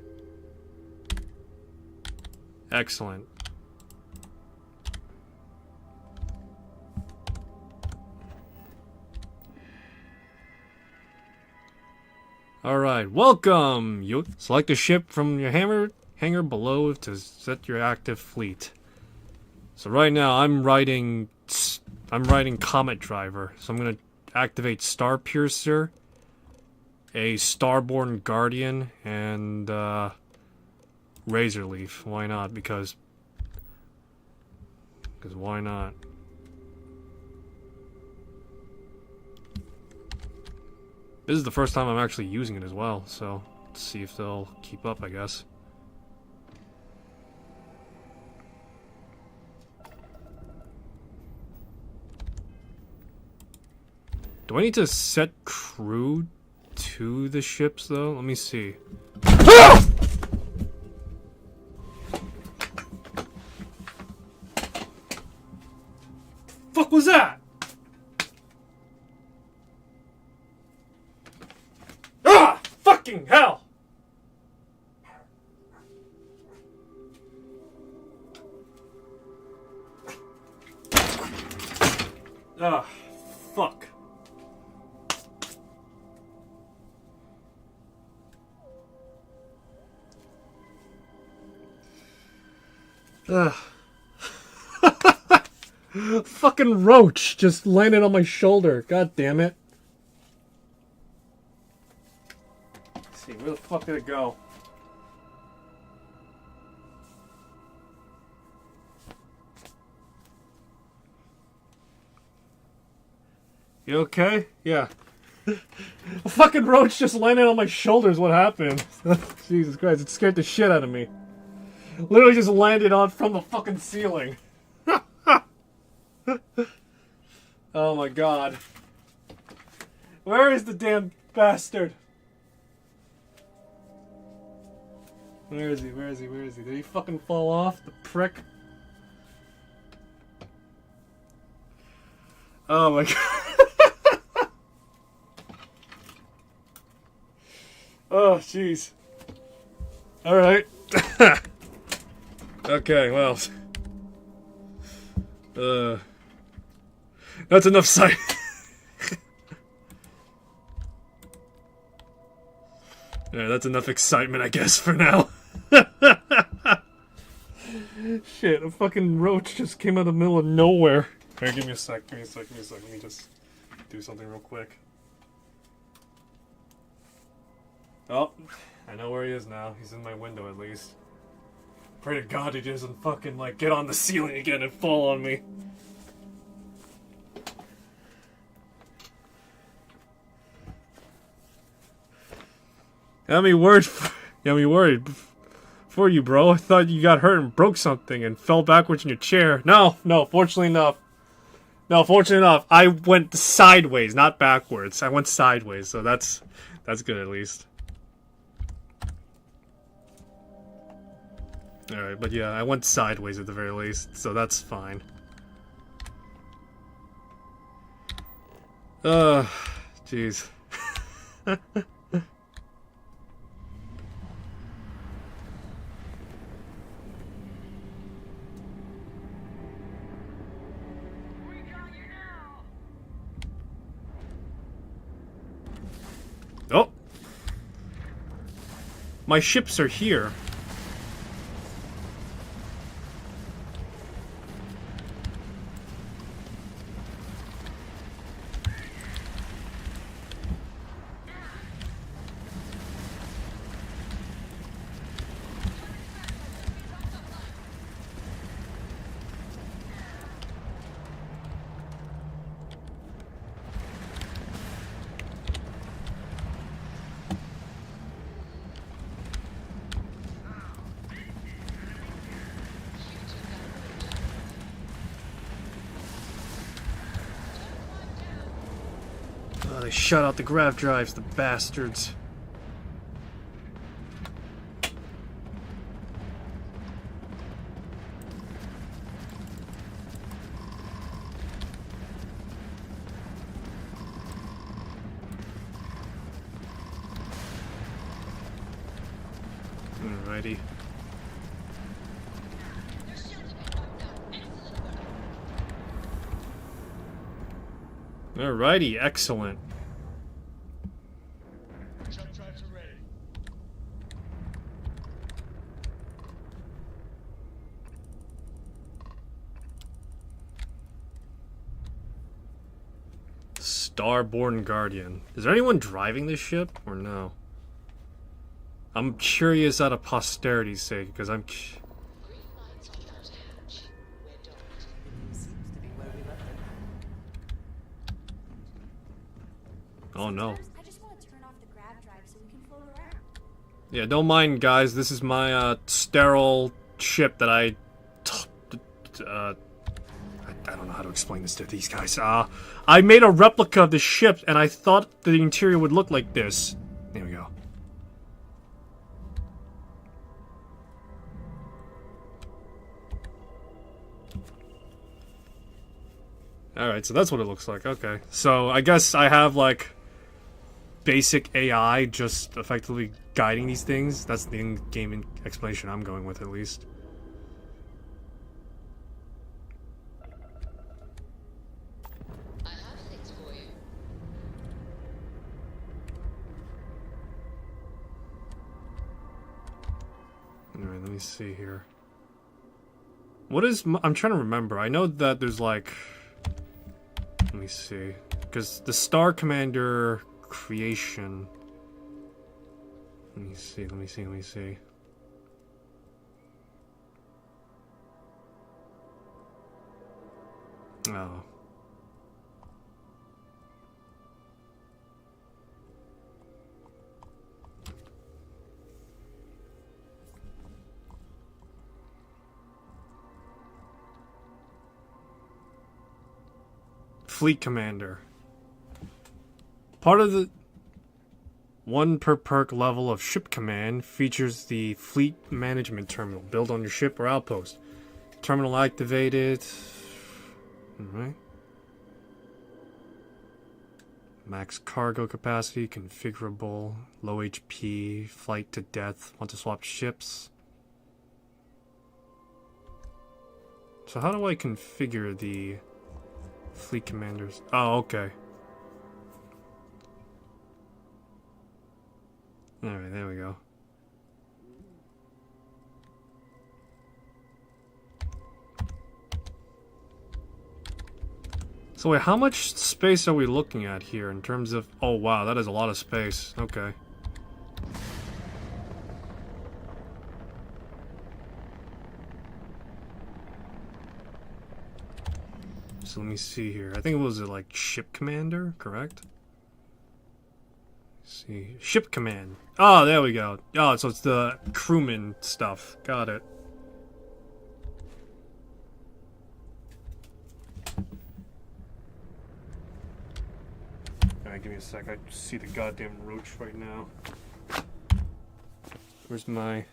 [SPEAKER 1] Excellent. Alright, welcome! You select a ship from your hangar below to set your active fleet. So right now I'm riding Comet Driver. So I'm gonna activate Starpiercer, a Starborn Guardian, and Razorleaf. Why not? Because why not? This is the first time I'm actually using it as well, so let's see if they'll keep up, I guess. Do I need to set crew to the ships, though? Let me see. Fuck was that? Ah! Fucking hell! Ah, fuck. Ugh. Fucking roach just landed on my shoulder. God damn it. Let's see, where the fuck did it go? You okay? Yeah. A fucking roach just landed on my shoulders. What happened? Jesus Christ, it scared the shit out of me. Literally just landed on from the fucking ceiling. Oh my god. Where is the damn bastard? Where is he? Where is he? Where is he? Did he fucking fall off? The prick. Oh my god. Oh, jeez. Alright. Okay, well. That's enough sight. Yeah, that's enough excitement, I guess, for now. Shit, a fucking roach just came out of the middle of nowhere. Here, give me a sec. Let me just do something real quick. Oh, I know where he is now. He's in my window, at least. Pray to God he doesn't fucking, like, get on the ceiling again and fall on me. Got me worried for you, bro. I thought you got hurt and broke something and fell backwards in your chair. No, fortunately enough. No, fortunately enough, I went sideways, not backwards. I went sideways, so that's good at least. Alright, but yeah, I went sideways at the very least, so that's fine. Jeez. Oh! My ships are here. Oh, they shut out the grav drives, the bastards. Alrighty. Alrighty, excellent.
[SPEAKER 4] Jump drives are ready.
[SPEAKER 1] Starborn Guardian. Is there anyone driving this ship, or no? I'm curious out of posterity's sake, because I'm...
[SPEAKER 4] Green lights on that hatch. We're docked.
[SPEAKER 6] Seems to be where we left it.
[SPEAKER 1] Oh no.
[SPEAKER 7] I just want to turn off the grav drive so we can float around.
[SPEAKER 1] Yeah, don't mind, guys. This is my, sterile ship that I don't know how to explain this to these guys. I made a replica of the ship, and I thought the interior would look like this. There we go. Alright, so that's what it looks like. Okay. So, I guess I have, like, basic AI just effectively guiding these things. That's the in-game explanation I'm going with, at least.
[SPEAKER 4] I have things for you.
[SPEAKER 1] Alright, let me see here. What is... I'm trying to remember. I know that there's, like... Let me see. Because the Star Commander creation... Let me see. Oh. Fleet Commander. Part of the 1 per perk level of ship command features the Fleet Management Terminal. Built on your ship or outpost. Terminal activated. Alright. Max cargo capacity, configurable, low HP, flight to death, want to swap ships. So how do I configure the fleet commanders? Oh, okay. Alright, there we go. So wait, how much space are we looking at here in terms of... Oh wow, that is a lot of space. Okay. So let me see here. I think it was like ship commander, correct? Let's see. Ship command. Oh, there we go. Oh, so it's the crewman stuff. Got it. Alright, give me a sec. I see the goddamn roach right now. Where's my...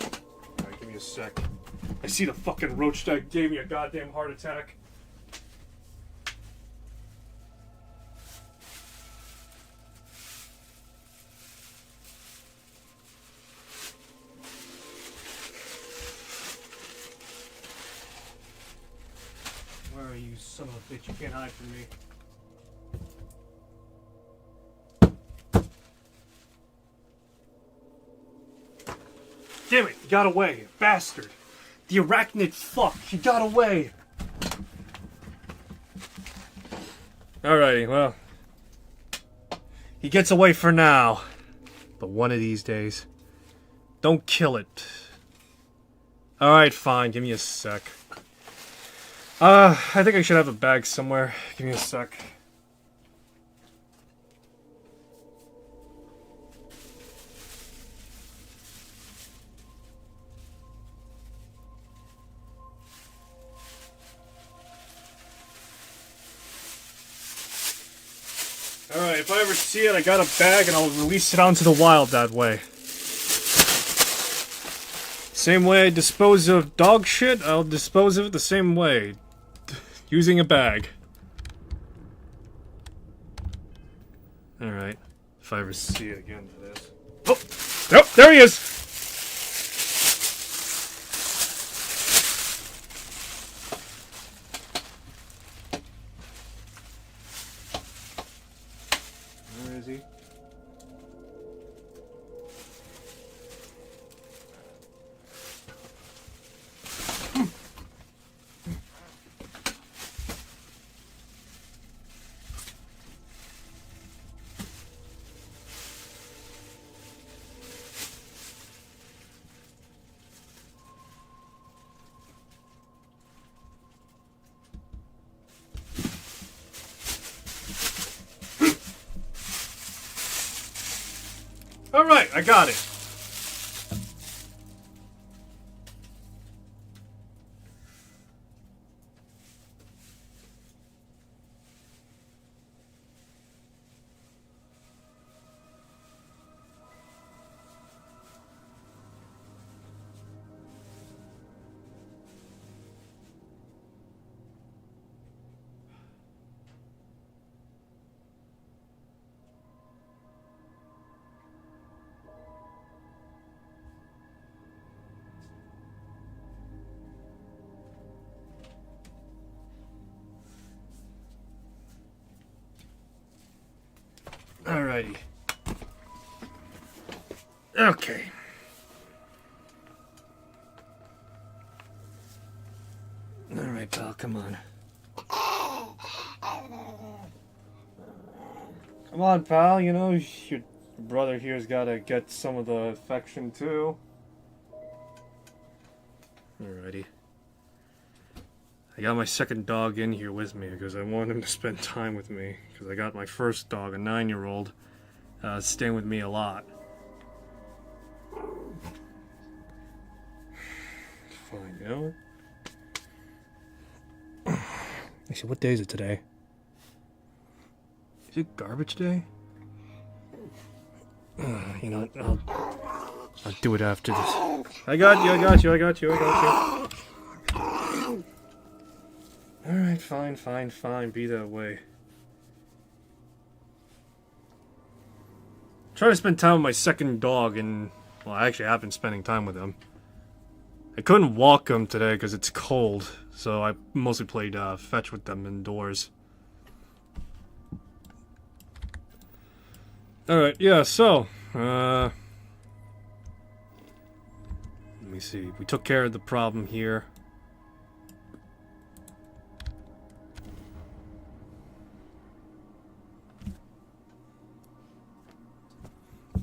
[SPEAKER 1] Alright, give me a sec. I see the fucking roach that gave me a goddamn heart attack. Where are you, son of a bitch? You can't hide from me. Damn it, you got away, bastard. The arachnid fuck, he got away. Alrighty, well. He gets away for now. But one of these days. Don't kill it. Alright, fine, give me a sec. I think I should have a bag somewhere. Give me a sec. Alright, if I ever see it, I got a bag and I'll release it onto the wild that way. Same way I dispose of dog shit, I'll dispose of it the same way. Using a bag. Alright. If I ever see it again, that is. Oh! Nope, there he is! Where is he? Alright, I got it. Alrighty. Okay. Alright, pal, come on. Come on, pal, you know, your brother here's gotta get some of the affection, too. Alrighty. I got my second dog in here with me because I want him to spend time with me. Because I got my first dog, a 9-year-old, staying with me a lot. Fine, you know what? Actually, what day is it today? Is it garbage day? You know what? I'll do it after this. I got you. Alright, fine, be that way. Try to spend time with my second dog, and well, I actually have been spending time with him. I couldn't walk him today because it's cold, so I mostly played fetch with them indoors. Alright, yeah, so, let me see. We took care of the problem here.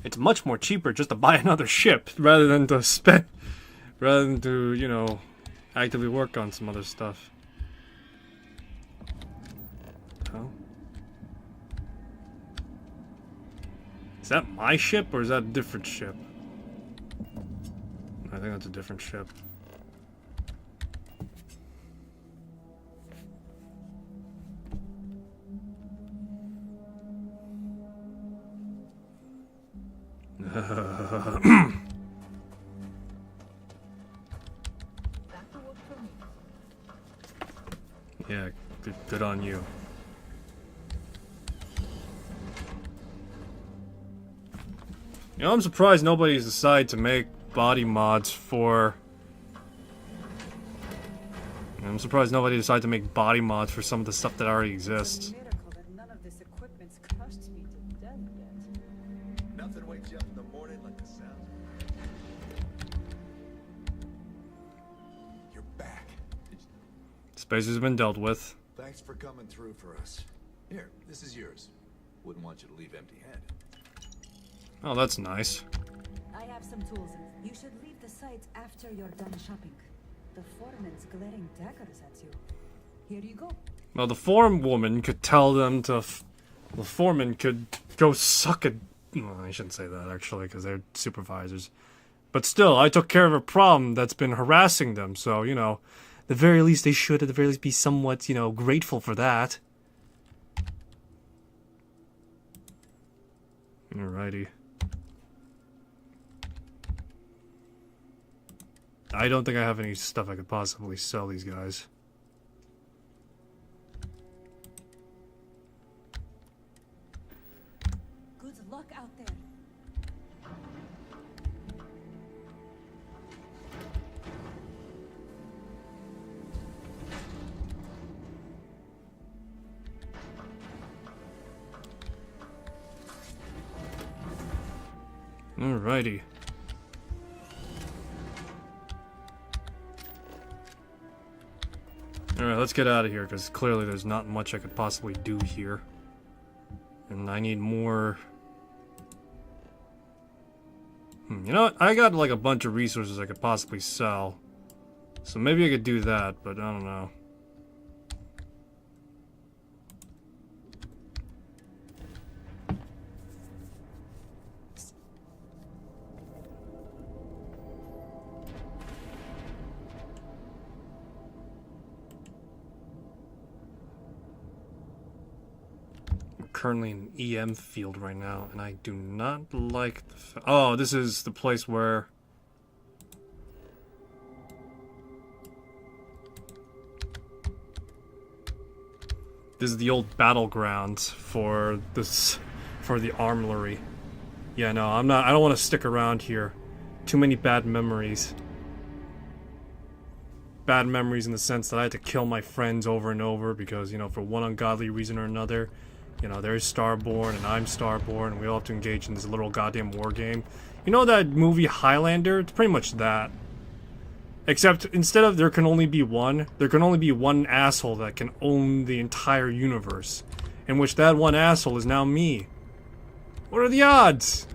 [SPEAKER 1] It's much more cheaper just to buy another ship rather than to spend, rather than to, you know, actively work on some other stuff. Oh. Is that my ship or is that a different ship? I think that's a different ship. Yeah, good on you. You know, I'm surprised nobody's decided to make body mods for... I'm surprised nobody decided to make body mods for some of the stuff that already exists.
[SPEAKER 6] It's a miracle that none of this equipment's crushed me to death yet.
[SPEAKER 5] Nothing wakes you up in the morning like the sound. You're back.
[SPEAKER 1] Space has been dealt with.
[SPEAKER 5] Thanks for coming through for us. Here, this is yours. Wouldn't want you to leave empty-handed.
[SPEAKER 1] Oh, that's nice.
[SPEAKER 6] I have some tools. You should leave the site after you're done shopping. The foreman's glaring daggers at you. Here you go.
[SPEAKER 1] Well, the foreman woman could tell them to... the foreman could go suck a... Well, I shouldn't say that, actually, because they're supervisors. But still, I took care of a problem that's been harassing them, so, you know, the very least they should, at the very least, be somewhat, you know, grateful for that. Alrighty. I don't think I have any stuff I could possibly sell these guys.
[SPEAKER 6] Good luck out there.
[SPEAKER 1] Alrighty. Alright, let's get out of here, because clearly there's not much I could possibly do here. And I need more... You know what? I got like a bunch of resources I could possibly sell. So maybe I could do that, but I don't know. Currently in EM field right now, and I do not like the oh, this is the place where this is the old battlegrounds for this, for the armory. Yeah, no, I don't want to stick around here. Too many bad memories. Bad memories in the sense that I had to kill my friends over and over because, you know, for one ungodly reason or another. You know, there's Starborn and I'm Starborn and we all have to engage in this little goddamn war game. You know that movie Highlander? It's pretty much that. Except instead of there can only be one, there can only be one asshole that can own the entire universe. In which that one asshole is now me. What are the odds?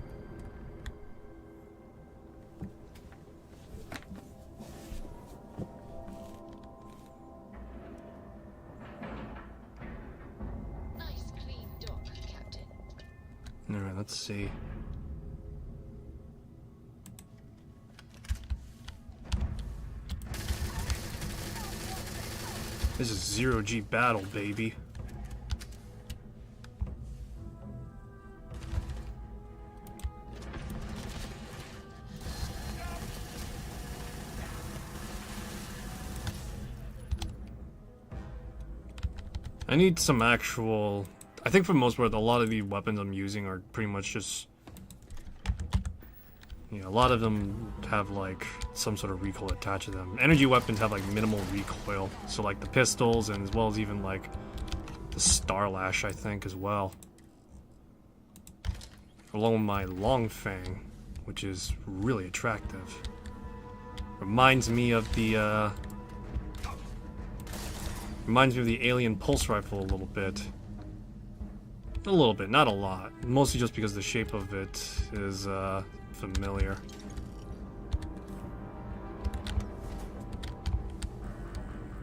[SPEAKER 1] Alright, let's see. This is zero-G battle, baby. I need some actual... I think for the most part, a lot of the weapons I'm using are pretty much just You know, a lot of them have like some sort of recoil attached to them. Energy weapons have like minimal recoil, so like the pistols and as well as even like the Starlash, I think, as well. Along with my Long Fang, which is really attractive. Reminds me of the alien pulse rifle a little bit. A little bit, not a lot. Mostly just because the shape of it is familiar.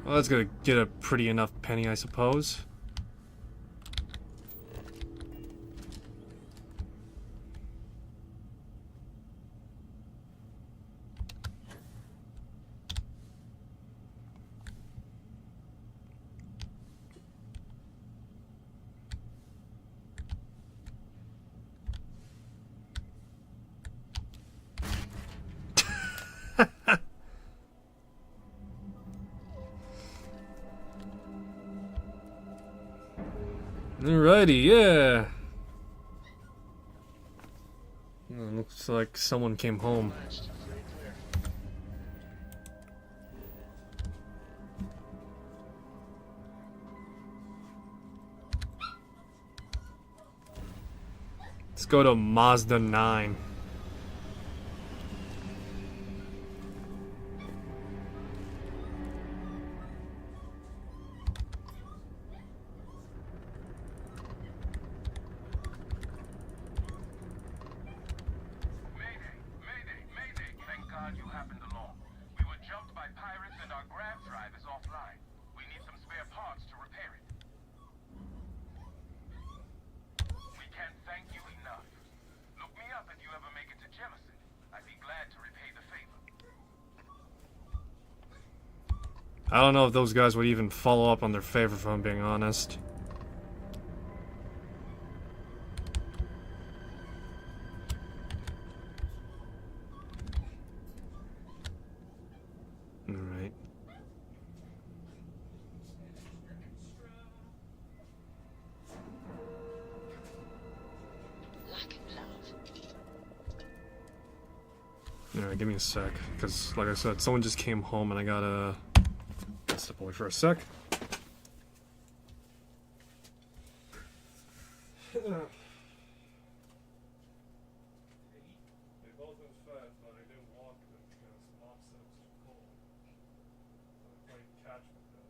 [SPEAKER 1] Well, that's gonna get a pretty enough penny, I suppose. Alrighty, yeah. Looks like someone came home. Let's go to Mazda 9. I don't know if those guys would even follow up on their favor, if I'm being honest. Alright.
[SPEAKER 4] Lack of love.
[SPEAKER 1] Alright, give me a sec. Because, like I said, someone just came home and I gotta step away for a sec. They both been fed, but I didn't walk them because Mom said it was too cold. So I played catch with them.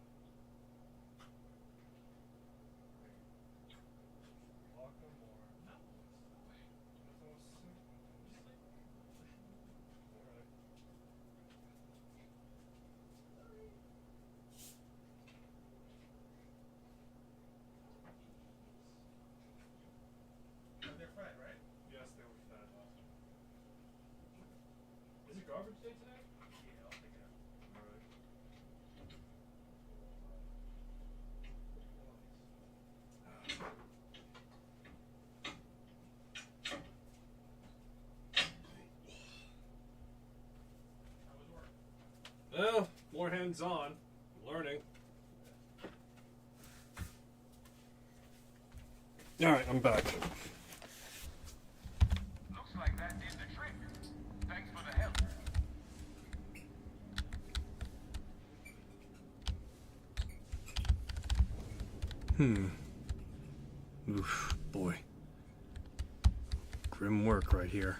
[SPEAKER 1] Walk them or no? Alright. They're fed, right? Yes, they were fed. Is it garbage day today? Yeah, I'll take it out. Alright. Well, more hands-on. Learning. Alright, I'm back.
[SPEAKER 8] Looks like that did the trick. Thanks for the help.
[SPEAKER 1] Oof, boy. Grim work right here.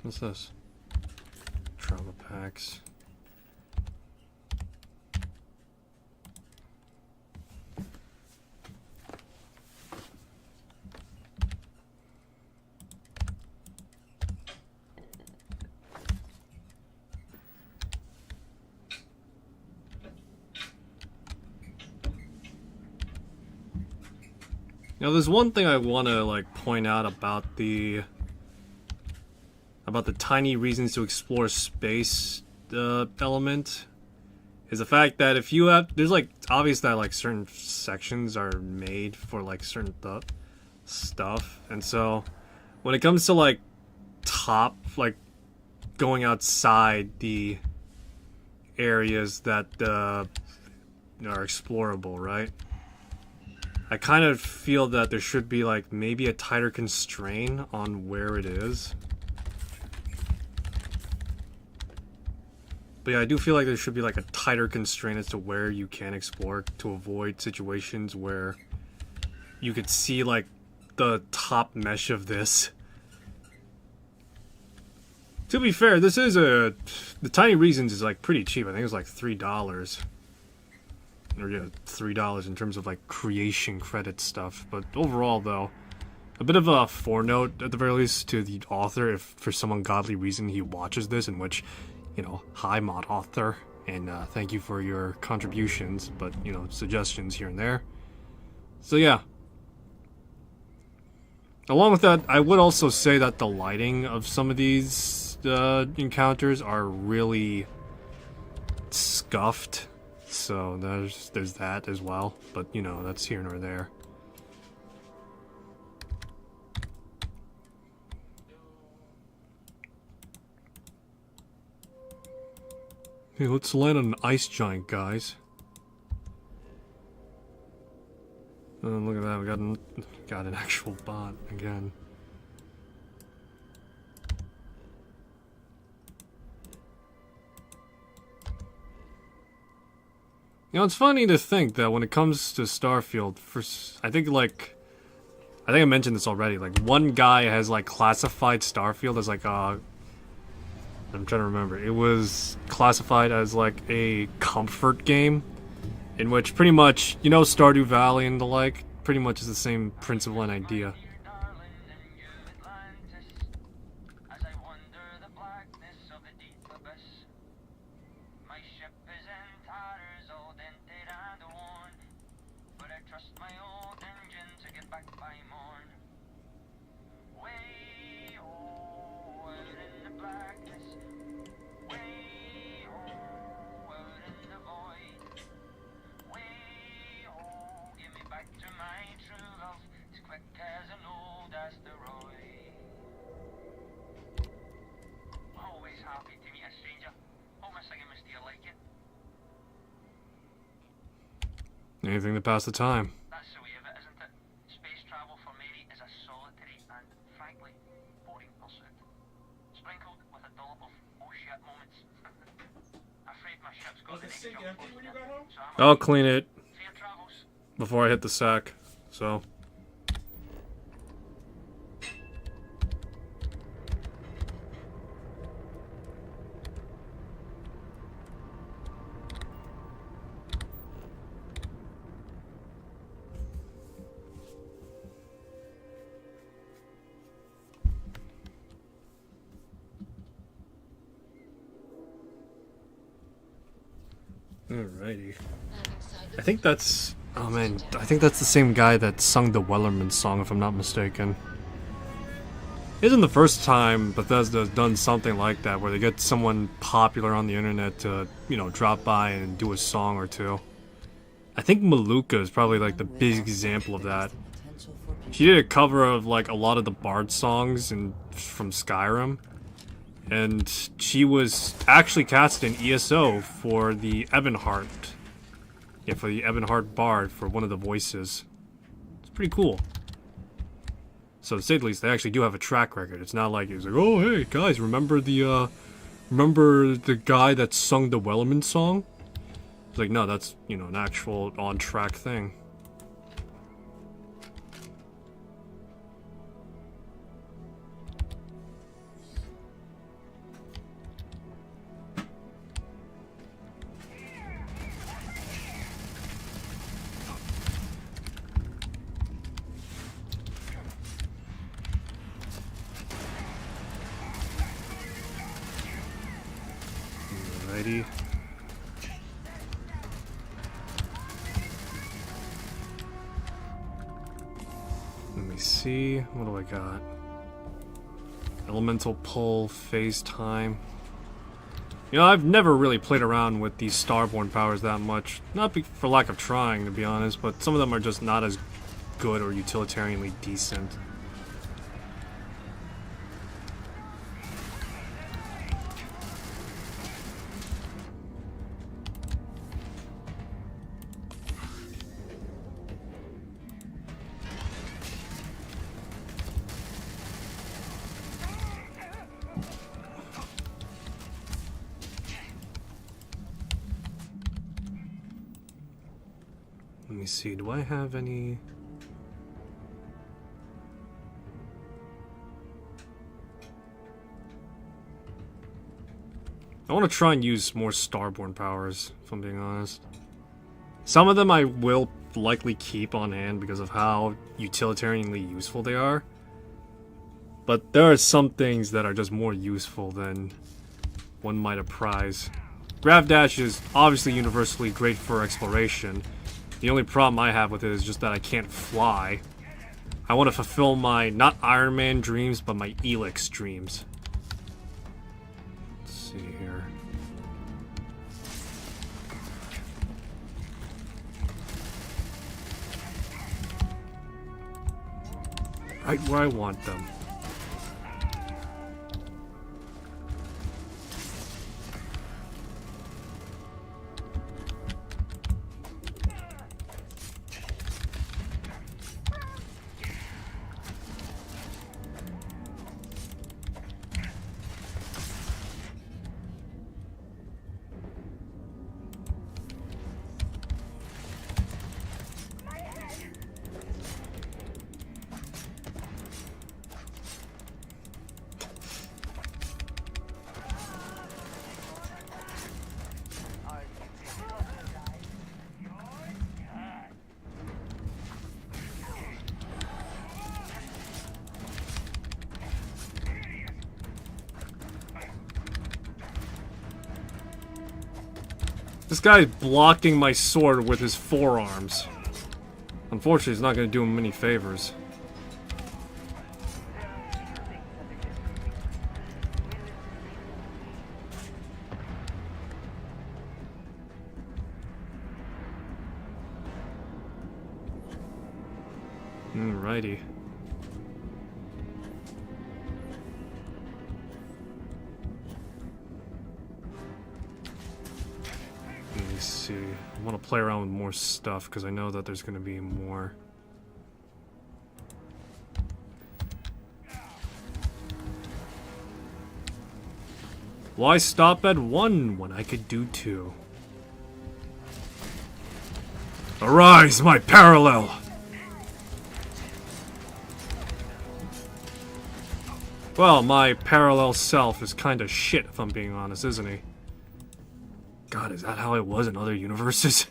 [SPEAKER 1] What's this? Trauma packs. Now, there's one thing I want to like point out about the tiny reasons to explore space element is the fact that if you have, there's like obvious that like certain sections are made for like certain stuff, and so when it comes to like like going outside the areas that are explorable, right? I kind of feel that there should be like maybe a tighter constraint on where it is. But yeah, I do feel like there should be like a tighter constraint as to where you can explore to avoid situations where you could see like the top mesh of this. To be fair, this is the Tiny Reasons is like pretty cheap. I think it's like $3. Or yeah, $3 in terms of like creation credit stuff. But overall though, a bit of a foreknote at the very least to the author if for some ungodly reason he watches this, in which, you know, hi mod author, and thank you for your contributions, but you know, suggestions here and there. So yeah. Along with that, I would also say that the lighting of some of these encounters are really scuffed. So there's that as well, but you know, that's here nor there. Hey, let's land on an ice giant, guys. Oh, look at that, we got an actual bot again. You know, it's funny to think that when it comes to Starfield, I think I mentioned this already, like one guy has like classified Starfield as like I'm trying to remember, it was classified as like a comfort game, in which pretty much, you know, Stardew Valley and the like, pretty much is the same principle and idea. Anything to pass the time.
[SPEAKER 8] That's the way of it, isn't it? Space travel for many is a solitary and, frankly, boring pursuit. Sprinkled with a dollop of oh shit moments. Afraid my ship's got an extra close, so
[SPEAKER 1] I'll clean it
[SPEAKER 8] fair travels.
[SPEAKER 1] before I hit the sack, so. Alrighty. I think that's... Oh man, I think that's the same guy that sung the Wellerman song, if I'm not mistaken. It isn't the first time Bethesda's done something like that, where they get someone popular on the internet to, you know, drop by and do a song or two. I think Maluka is probably like the big example of that. She did a cover of like a lot of the Bard songs from Skyrim. And she was actually cast in ESO for the Ebonheart. Yeah, for the Ebonheart Bard for one of the voices. It's pretty cool. So to say the least, they actually do have a track record. It's not like it's like, oh hey guys, remember the guy that sung the Wellerman song? It's like, no, that's, you know, an actual on-track thing. Alrighty. Let me see. What do I got? Elemental pull, phase time. You know, I've never really played around with these Starborn powers that much. Not for lack of trying, to be honest, but some of them are just not as good or utilitarianly decent. Let me see, do I have any... I want to try and use more starborn powers, if I'm being honest. Some of them I will likely keep on hand because of how utilitarianly useful they are. But there are some things that are just more useful than one might apprise. Grav Dash is obviously universally great for exploration. The only problem I have with it is just that I can't fly. I want to fulfill my, not Iron Man dreams, but my Elix dreams. Let's see here. Right where I want them. This guy's blocking my sword with his forearms. Unfortunately, it's not going to do him many favors. Alrighty. Let me see. I want to play around with more stuff because I know that there's going to be more. Why stop at 1 when I could do 2? Arise, my parallel! Well, my parallel self is kinda shit, if I'm being honest, isn't he? God, is that how it was in other universes?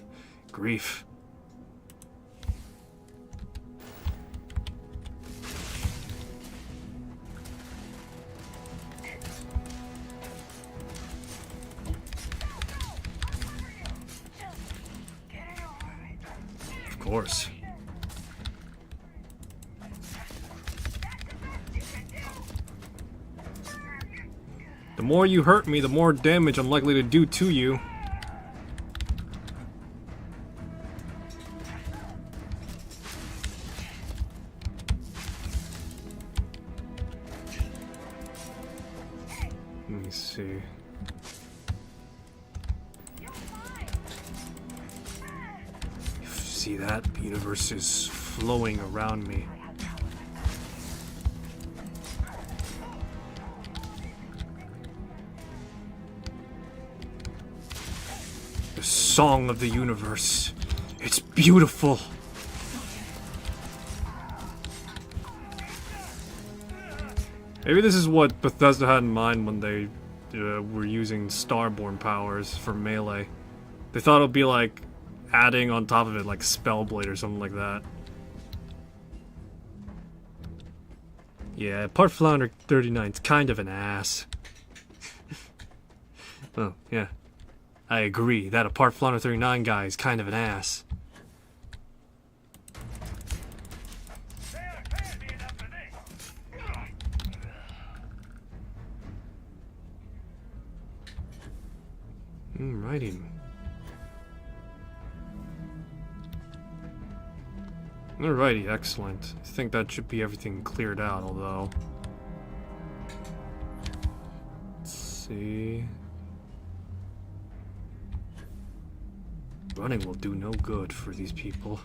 [SPEAKER 1] Grief. Of course. The more you hurt me, the more damage I'm likely to do to you. Let me see. See that? The universe is flowing around me. The song of the universe. It's beautiful. Maybe this is what Bethesda had in mind when they were using Starborn powers for melee. They thought it would be like adding on top of it like Spellblade or something like that. Yeah, Part Flounder 39's kind of an ass. Oh, yeah. I agree, that a Part Flounder 39 guy is kind of an ass. Alrighty. Alrighty, excellent. I think that should be everything cleared out, although... Let's see... Running will do no good for these people.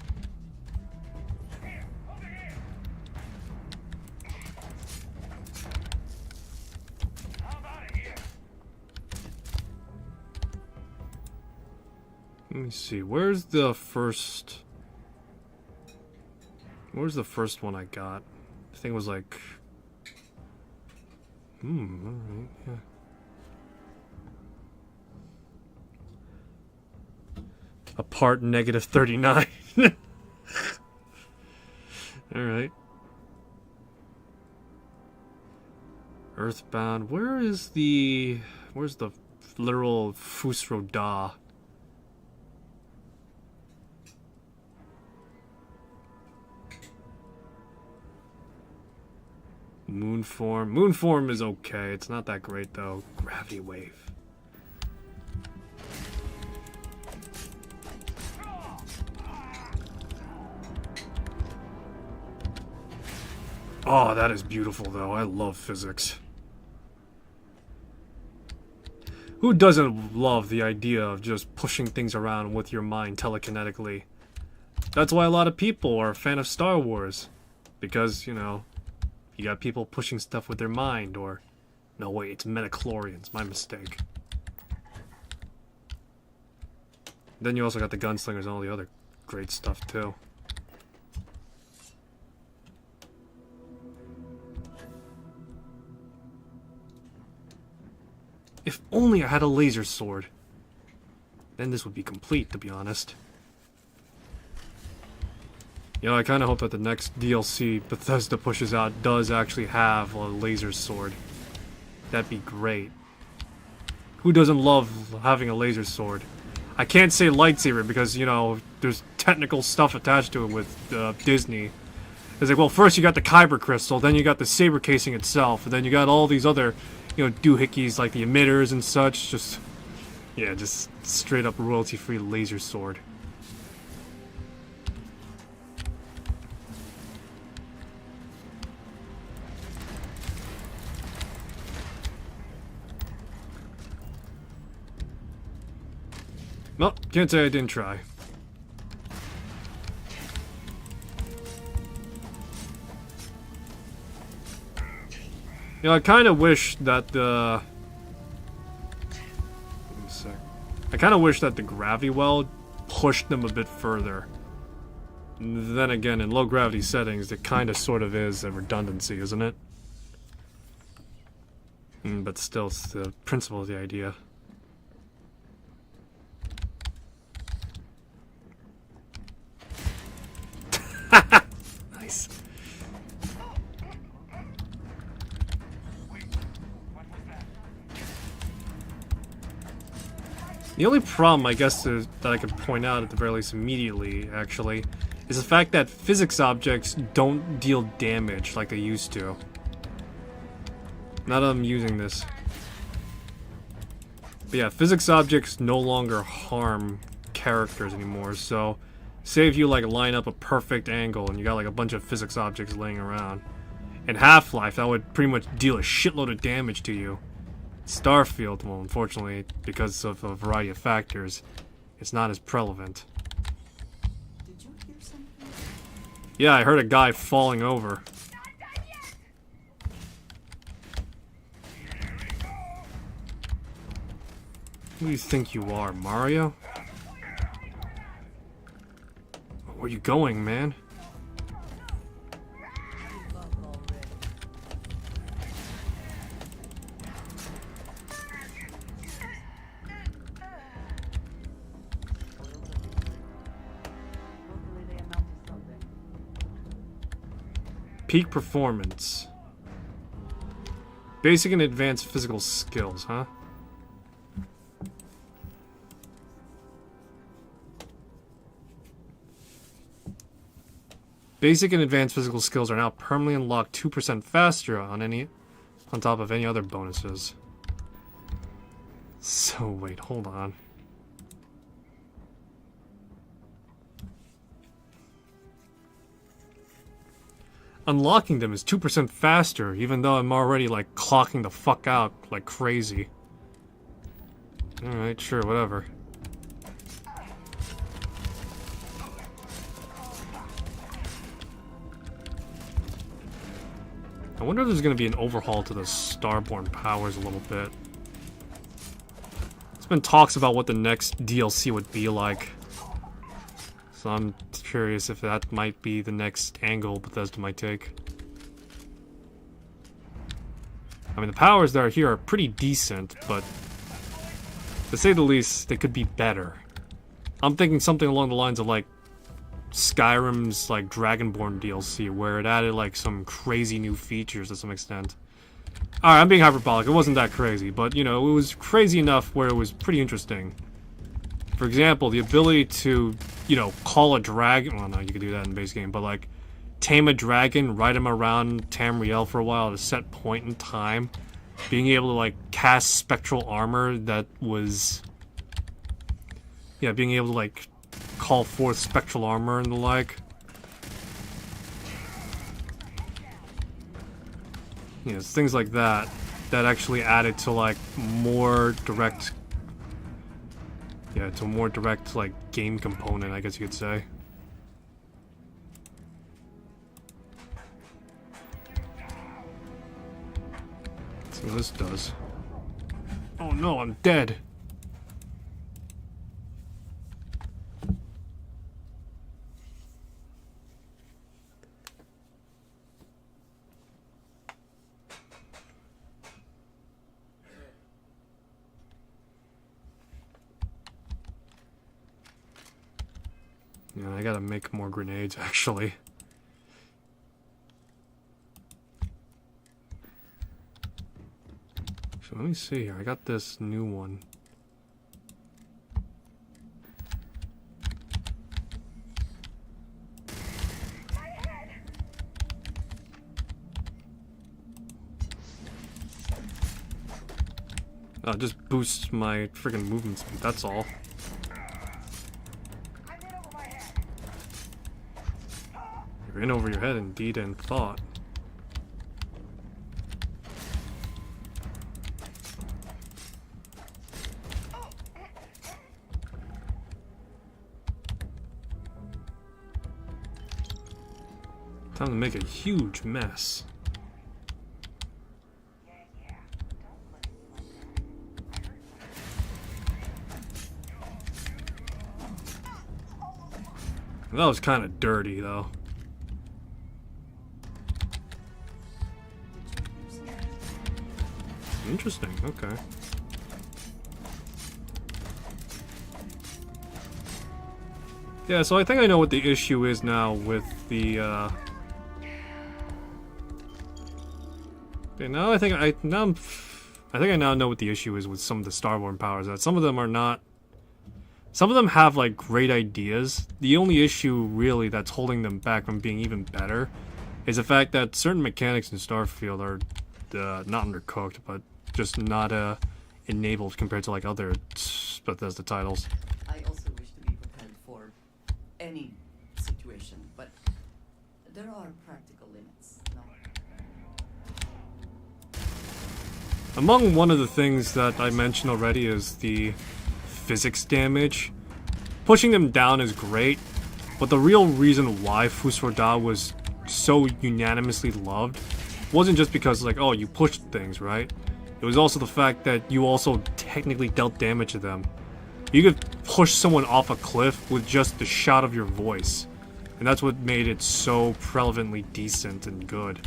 [SPEAKER 1] Let me see, where's the first What was the first one I got? I think it was like... alright, yeah. A part negative 39. Alright. Earthbound. Where's the literal Fusro Da? Moonform. Moonform is okay. It's not that great though. Gravity wave. Oh, that is beautiful though. I love physics. Who doesn't love the idea of just pushing things around with your mind telekinetically? That's why a lot of people are a fan of Star Wars. Because, you know, you got people pushing stuff with their mind, or... No, wait, it's metachlorians. My mistake. Then you also got the gunslingers and all the other great stuff, too. If only I had a laser sword. Then this would be complete, to be honest. You know, I kind of hope that the next DLC Bethesda pushes out does actually have a laser sword. That'd be great. Who doesn't love having a laser sword? I can't say lightsaber because, you know, there's technical stuff attached to it with Disney. It's like, well, first you got the Kyber crystal, then you got the saber casing itself, and then you got all these other, you know, doohickeys like the emitters and such. Just, yeah, just straight up royalty-free laser sword. Well, can't say I didn't try. You know, I kind of wish that the... I kind of wish that the gravity well pushed them a bit further. Then again, in low gravity settings, it kind of sort of is a redundancy, isn't it? But still, it's the principle of the idea. Nice. The only problem, I guess, that I could point out at the very least immediately, actually, is the fact that physics objects don't deal damage like they used to. Now that I'm using this. But yeah, physics objects no longer harm characters anymore, so say if you like line up a perfect angle and you got like a bunch of physics objects laying around. In Half-Life, that would pretty much deal a shitload of damage to you. Starfield, well, unfortunately, because of a variety of factors, it's not as prevalent.
[SPEAKER 6] Did you hear something?
[SPEAKER 1] Yeah, I heard a guy falling over. Who do you think you are, Mario? Where you going, man?
[SPEAKER 6] Hopefully they amount to something.
[SPEAKER 1] Peak performance. Basic and advanced physical skills, huh? Basic and advanced physical skills are now permanently unlocked 2% faster on top of any other bonuses. So wait, hold on. Unlocking them is 2% faster, even though I'm already like clocking the fuck out like crazy. Alright, sure, whatever. I wonder if there's going to be an overhaul to the Starborn powers a little bit. There's been talks about what the next DLC would be like. So I'm curious if that might be the next angle Bethesda might take. I mean, the powers that are here are pretty decent, but to say the least, they could be better. I'm thinking something along the lines of like Skyrim's like Dragonborn DLC, where it added like some crazy new features to some extent. Alright, I'm being hyperbolic. It wasn't that crazy, but you know, it was crazy enough where it was pretty interesting. For example, the ability to, you know, call a dragon. Well, no, you could do that in the base game, but like tame a dragon, ride him around Tamriel for a while at a set point in time. Being able to like cast spectral armor that was, yeah, being able to like call forth spectral armor and the like. You know, it's things like that that actually added to like more direct, yeah, to a more direct like game component, I guess you could say. Let's see what this does. Oh no, I'm dead. Yeah, I gotta make more grenades, actually. So let me see here. I got this new one. Just boosts my friggin' movement speed, that's all. You're in over your head, indeed, and thought. Time to make a huge mess. That was kind of dirty, though. Interesting, okay. Yeah, so I think I know what the issue is now with the, okay, now I think I now know what the issue is with some of the Starborn powers. That some of them are not... Some of them have, like, great ideas. The only issue, really, that's holding them back from being even better is the fact that certain mechanics in Starfield are not undercooked, but just not enabled compared to like other Bethesda titles.
[SPEAKER 9] I also wish to be prepared for any situation, but there are practical limits. No.
[SPEAKER 1] Among one of the things that I mentioned already is the physics damage. Pushing them down is great, but the real reason why Fusroda was so unanimously loved wasn't just because like, oh, you pushed things, right? It was also the fact that you also technically dealt damage to them. You could push someone off a cliff with just the shout of your voice. And that's what made it so prevalently decent and good.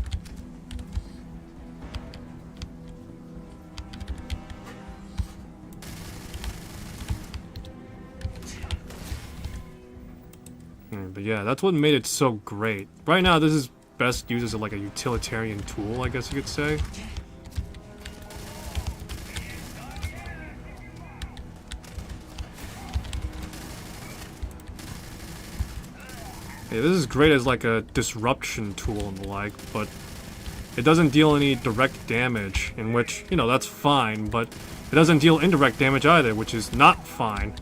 [SPEAKER 1] But yeah, that's what made it so great. Right now, this is best used as like a utilitarian tool, I guess you could say. Yeah, this is great as like a disruption tool and the like, but it doesn't deal any direct damage, in which, you know, that's fine, but it doesn't deal indirect damage either, which is not fine.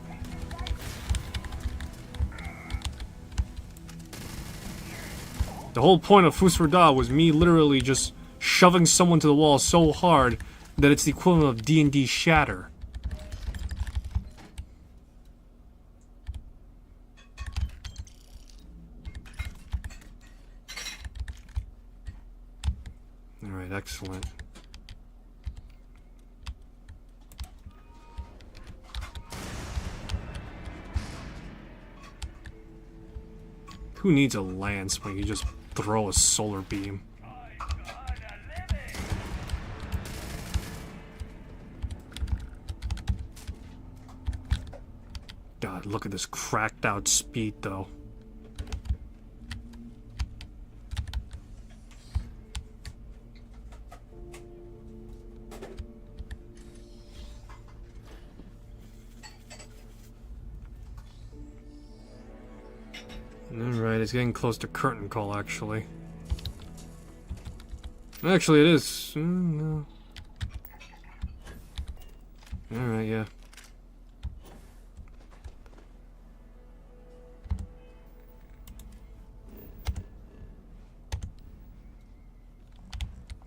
[SPEAKER 1] The whole point of Fusroda was me literally just shoving someone to the wall so hard that it's the equivalent of D&D Shatter. Alright, excellent. Who needs a lance when you just throw a solar beam? God, look at this cracked out speed though. Alright, it's getting close to curtain call, actually. Actually, it is. No. Alright, yeah.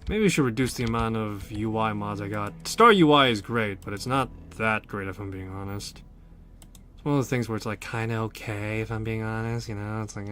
[SPEAKER 1] Maybe we should reduce the amount of UI mods I got. Star UI is great, but it's not that great if I'm being honest. It's one of those things where it's like kinda okay if I'm being honest, you know? It's like,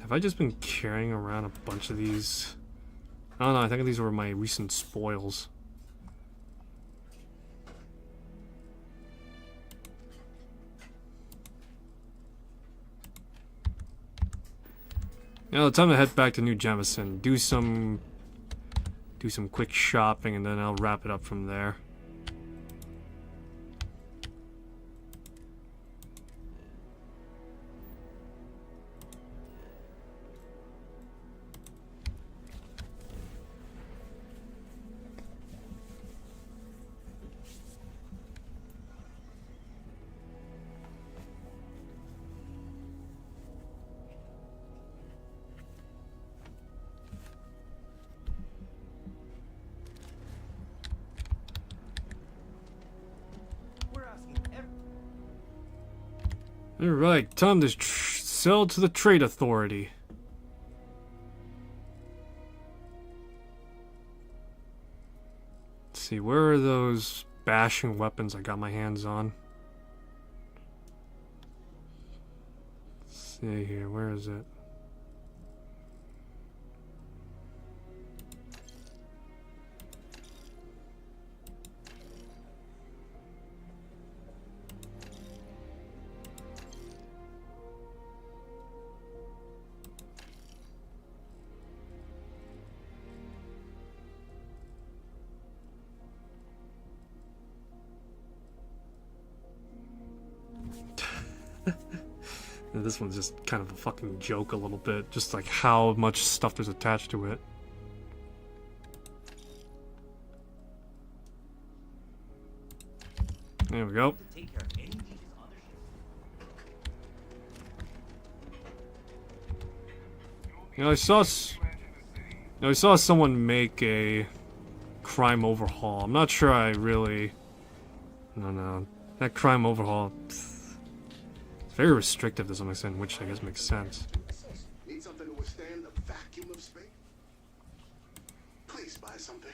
[SPEAKER 1] have I just been carrying around a bunch of these? I don't know, I think these were my recent spoils. You know, time to head back to New Jemison, do some quick shopping, and then I'll wrap it up from there. Alright, time to sell to the Trade Authority. Let's see, where are those bashing weapons I got my hands on? Let's see here, where is it? This one's just kind of a fucking joke a little bit, just like how much stuff there's attached to it. There we go. You know, I saw someone make a crime overhaul. I'm not sure I really... No. That crime overhaul... Very restrictive to some extent, which I guess makes sense.
[SPEAKER 5] Need something to withstand the vacuum of space? Please buy something.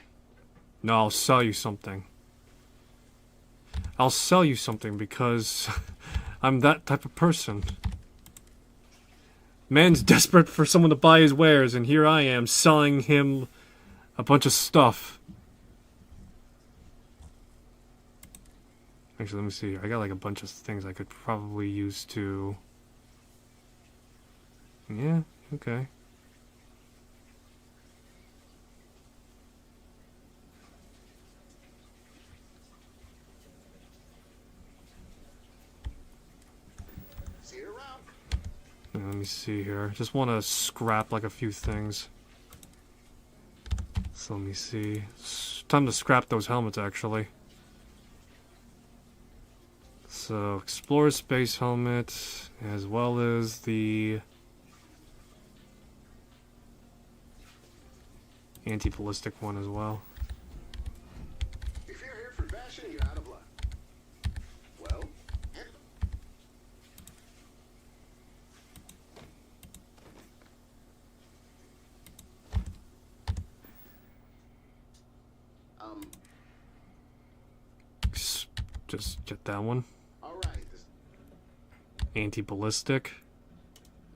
[SPEAKER 1] No, I'll sell you something. I'll sell you something because I'm that type of person. Man's desperate for someone to buy his wares, and here I am selling him a bunch of stuff. Actually, let me see. I got like a bunch of things I could probably use to... Yeah, okay.
[SPEAKER 5] See you around.
[SPEAKER 1] Yeah, let me see here. Just want to scrap like a few things. So let me see. It's time to scrap those helmets, actually. So, Explorer Space Helmet, as well as the anti-ballistic one as well.
[SPEAKER 10] If you're here for fashion, you're out of luck. Well,
[SPEAKER 1] Just get that one.
[SPEAKER 10] all right. This
[SPEAKER 1] Anti-ballistic.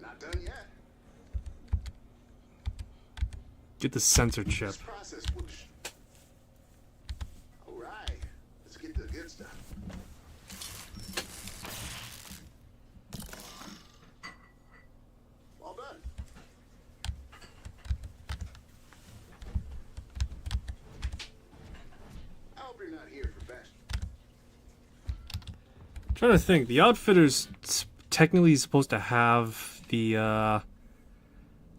[SPEAKER 10] not done yet.
[SPEAKER 1] Get the sensor chip.
[SPEAKER 10] This process will. All right. Let's get to the good stuff. All done. I hope you're not here for fashion.
[SPEAKER 1] I'm trying to think. The Outfitter's technically supposed to have the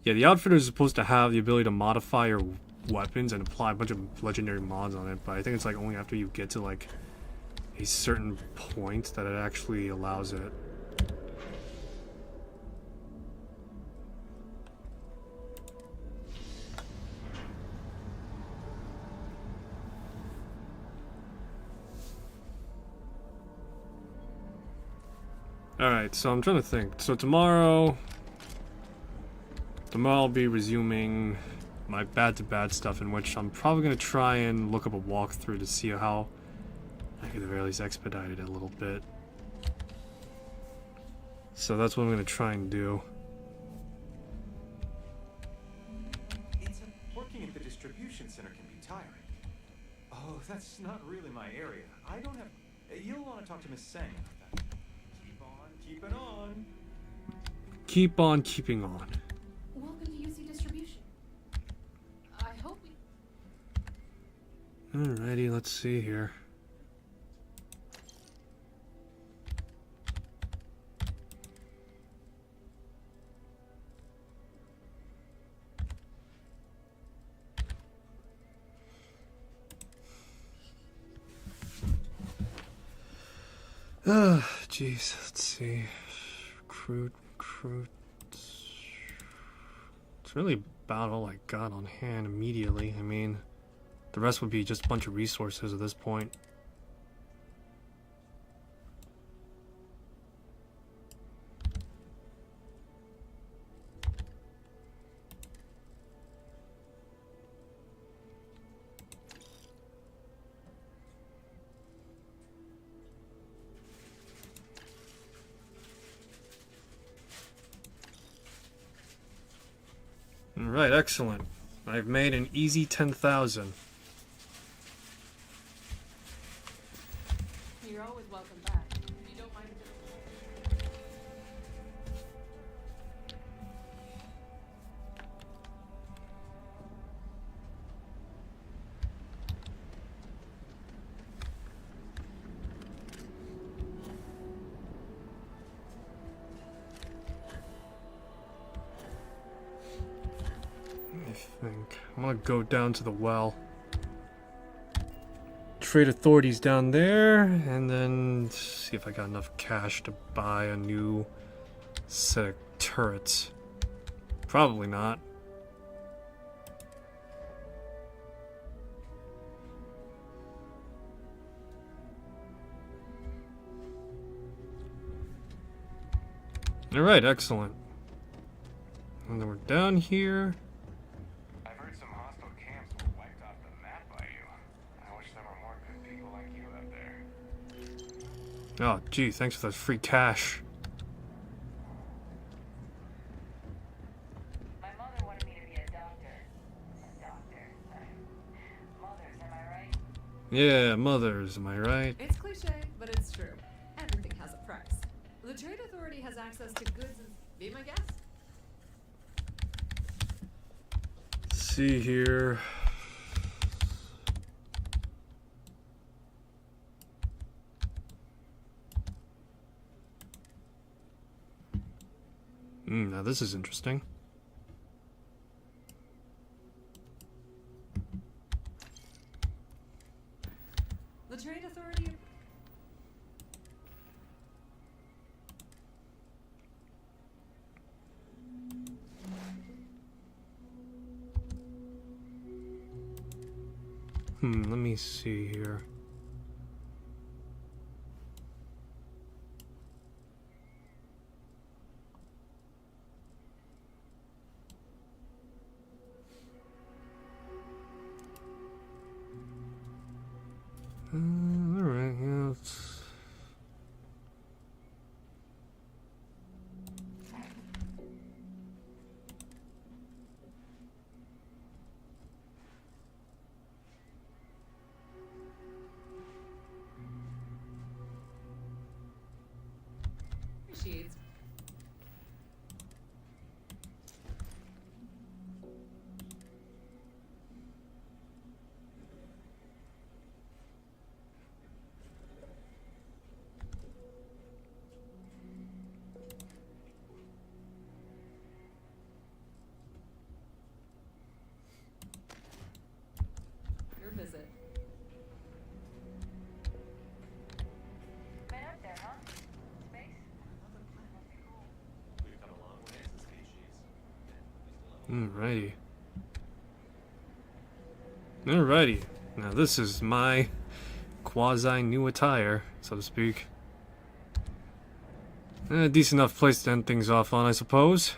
[SPEAKER 1] the Outfitter's supposed to have the ability to modify your weapons and apply a bunch of legendary mods on it, but I think it's like only after you get to like a certain point that it actually allows it. Alright, so I'm trying to think. So tomorrow I'll be resuming my bad-to-bad stuff, in which I'm probably going to try and look up a walkthrough to see how I could at the very least expedite it a little bit. So that's what I'm going to try and do.
[SPEAKER 2] Working at the distribution center can be tiring. Oh, that's not really my area. I don't have... You'll want to talk to Miss Sang about that. Keep on keeping on.
[SPEAKER 1] Keep on keeping on.
[SPEAKER 7] Welcome to UC Distribution. I hope we...
[SPEAKER 1] Alrighty, let's see here. Jeez, let's see. Recruit. It's really about all I got on hand immediately. I mean, the rest would be just a bunch of resources at this point. Alright, excellent. I've made an easy 10,000.
[SPEAKER 11] You're always welcome back. If you don't mind.
[SPEAKER 1] I think I'm gonna go down to the well. Trade authorities down there, and then see if I got enough cash to buy a new set of turrets. Probably not. Alright, excellent. And then we're down here.
[SPEAKER 2] I've heard some hostile camps were wiped off the map by you. I wish there were more good people like you out there.
[SPEAKER 1] Oh, gee, thanks for that free cash.
[SPEAKER 3] My mother wanted me to be a doctor. Mothers, am I right?
[SPEAKER 1] Yeah, mothers, am I right?
[SPEAKER 11] It's cliche, but it's true. Everything has a price. The Trade Authority has access to goods and... Be my guest.
[SPEAKER 1] Let's see here. Now this is interesting.
[SPEAKER 6] The Trade Authority...
[SPEAKER 1] Let me see here. Alright, yeah, let's...
[SPEAKER 11] Appreciates. Your visit.
[SPEAKER 3] Been out there, huh? Space?
[SPEAKER 2] We've come a long way as a species.
[SPEAKER 1] Alrighty. Alrighty. Now this is my quasi-new attire, so to speak. A decent enough place to end things off on, I suppose.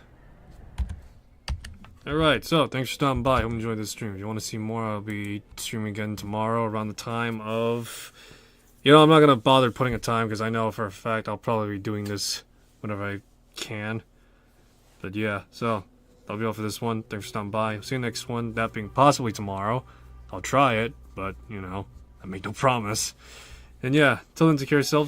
[SPEAKER 1] Alright, so thanks for stopping by. Hope you enjoyed this stream. If you want to see more, I'll be streaming again tomorrow around the time of... You know, I'm not going to bother putting a time because I know for a fact I'll probably be doing this whenever I can. But yeah, so that'll be all for this one. Thanks for stopping by. I'll see you next one, that being possibly tomorrow. I'll try it, but, you know, I make no promise. And yeah, till then, take care of yourselves.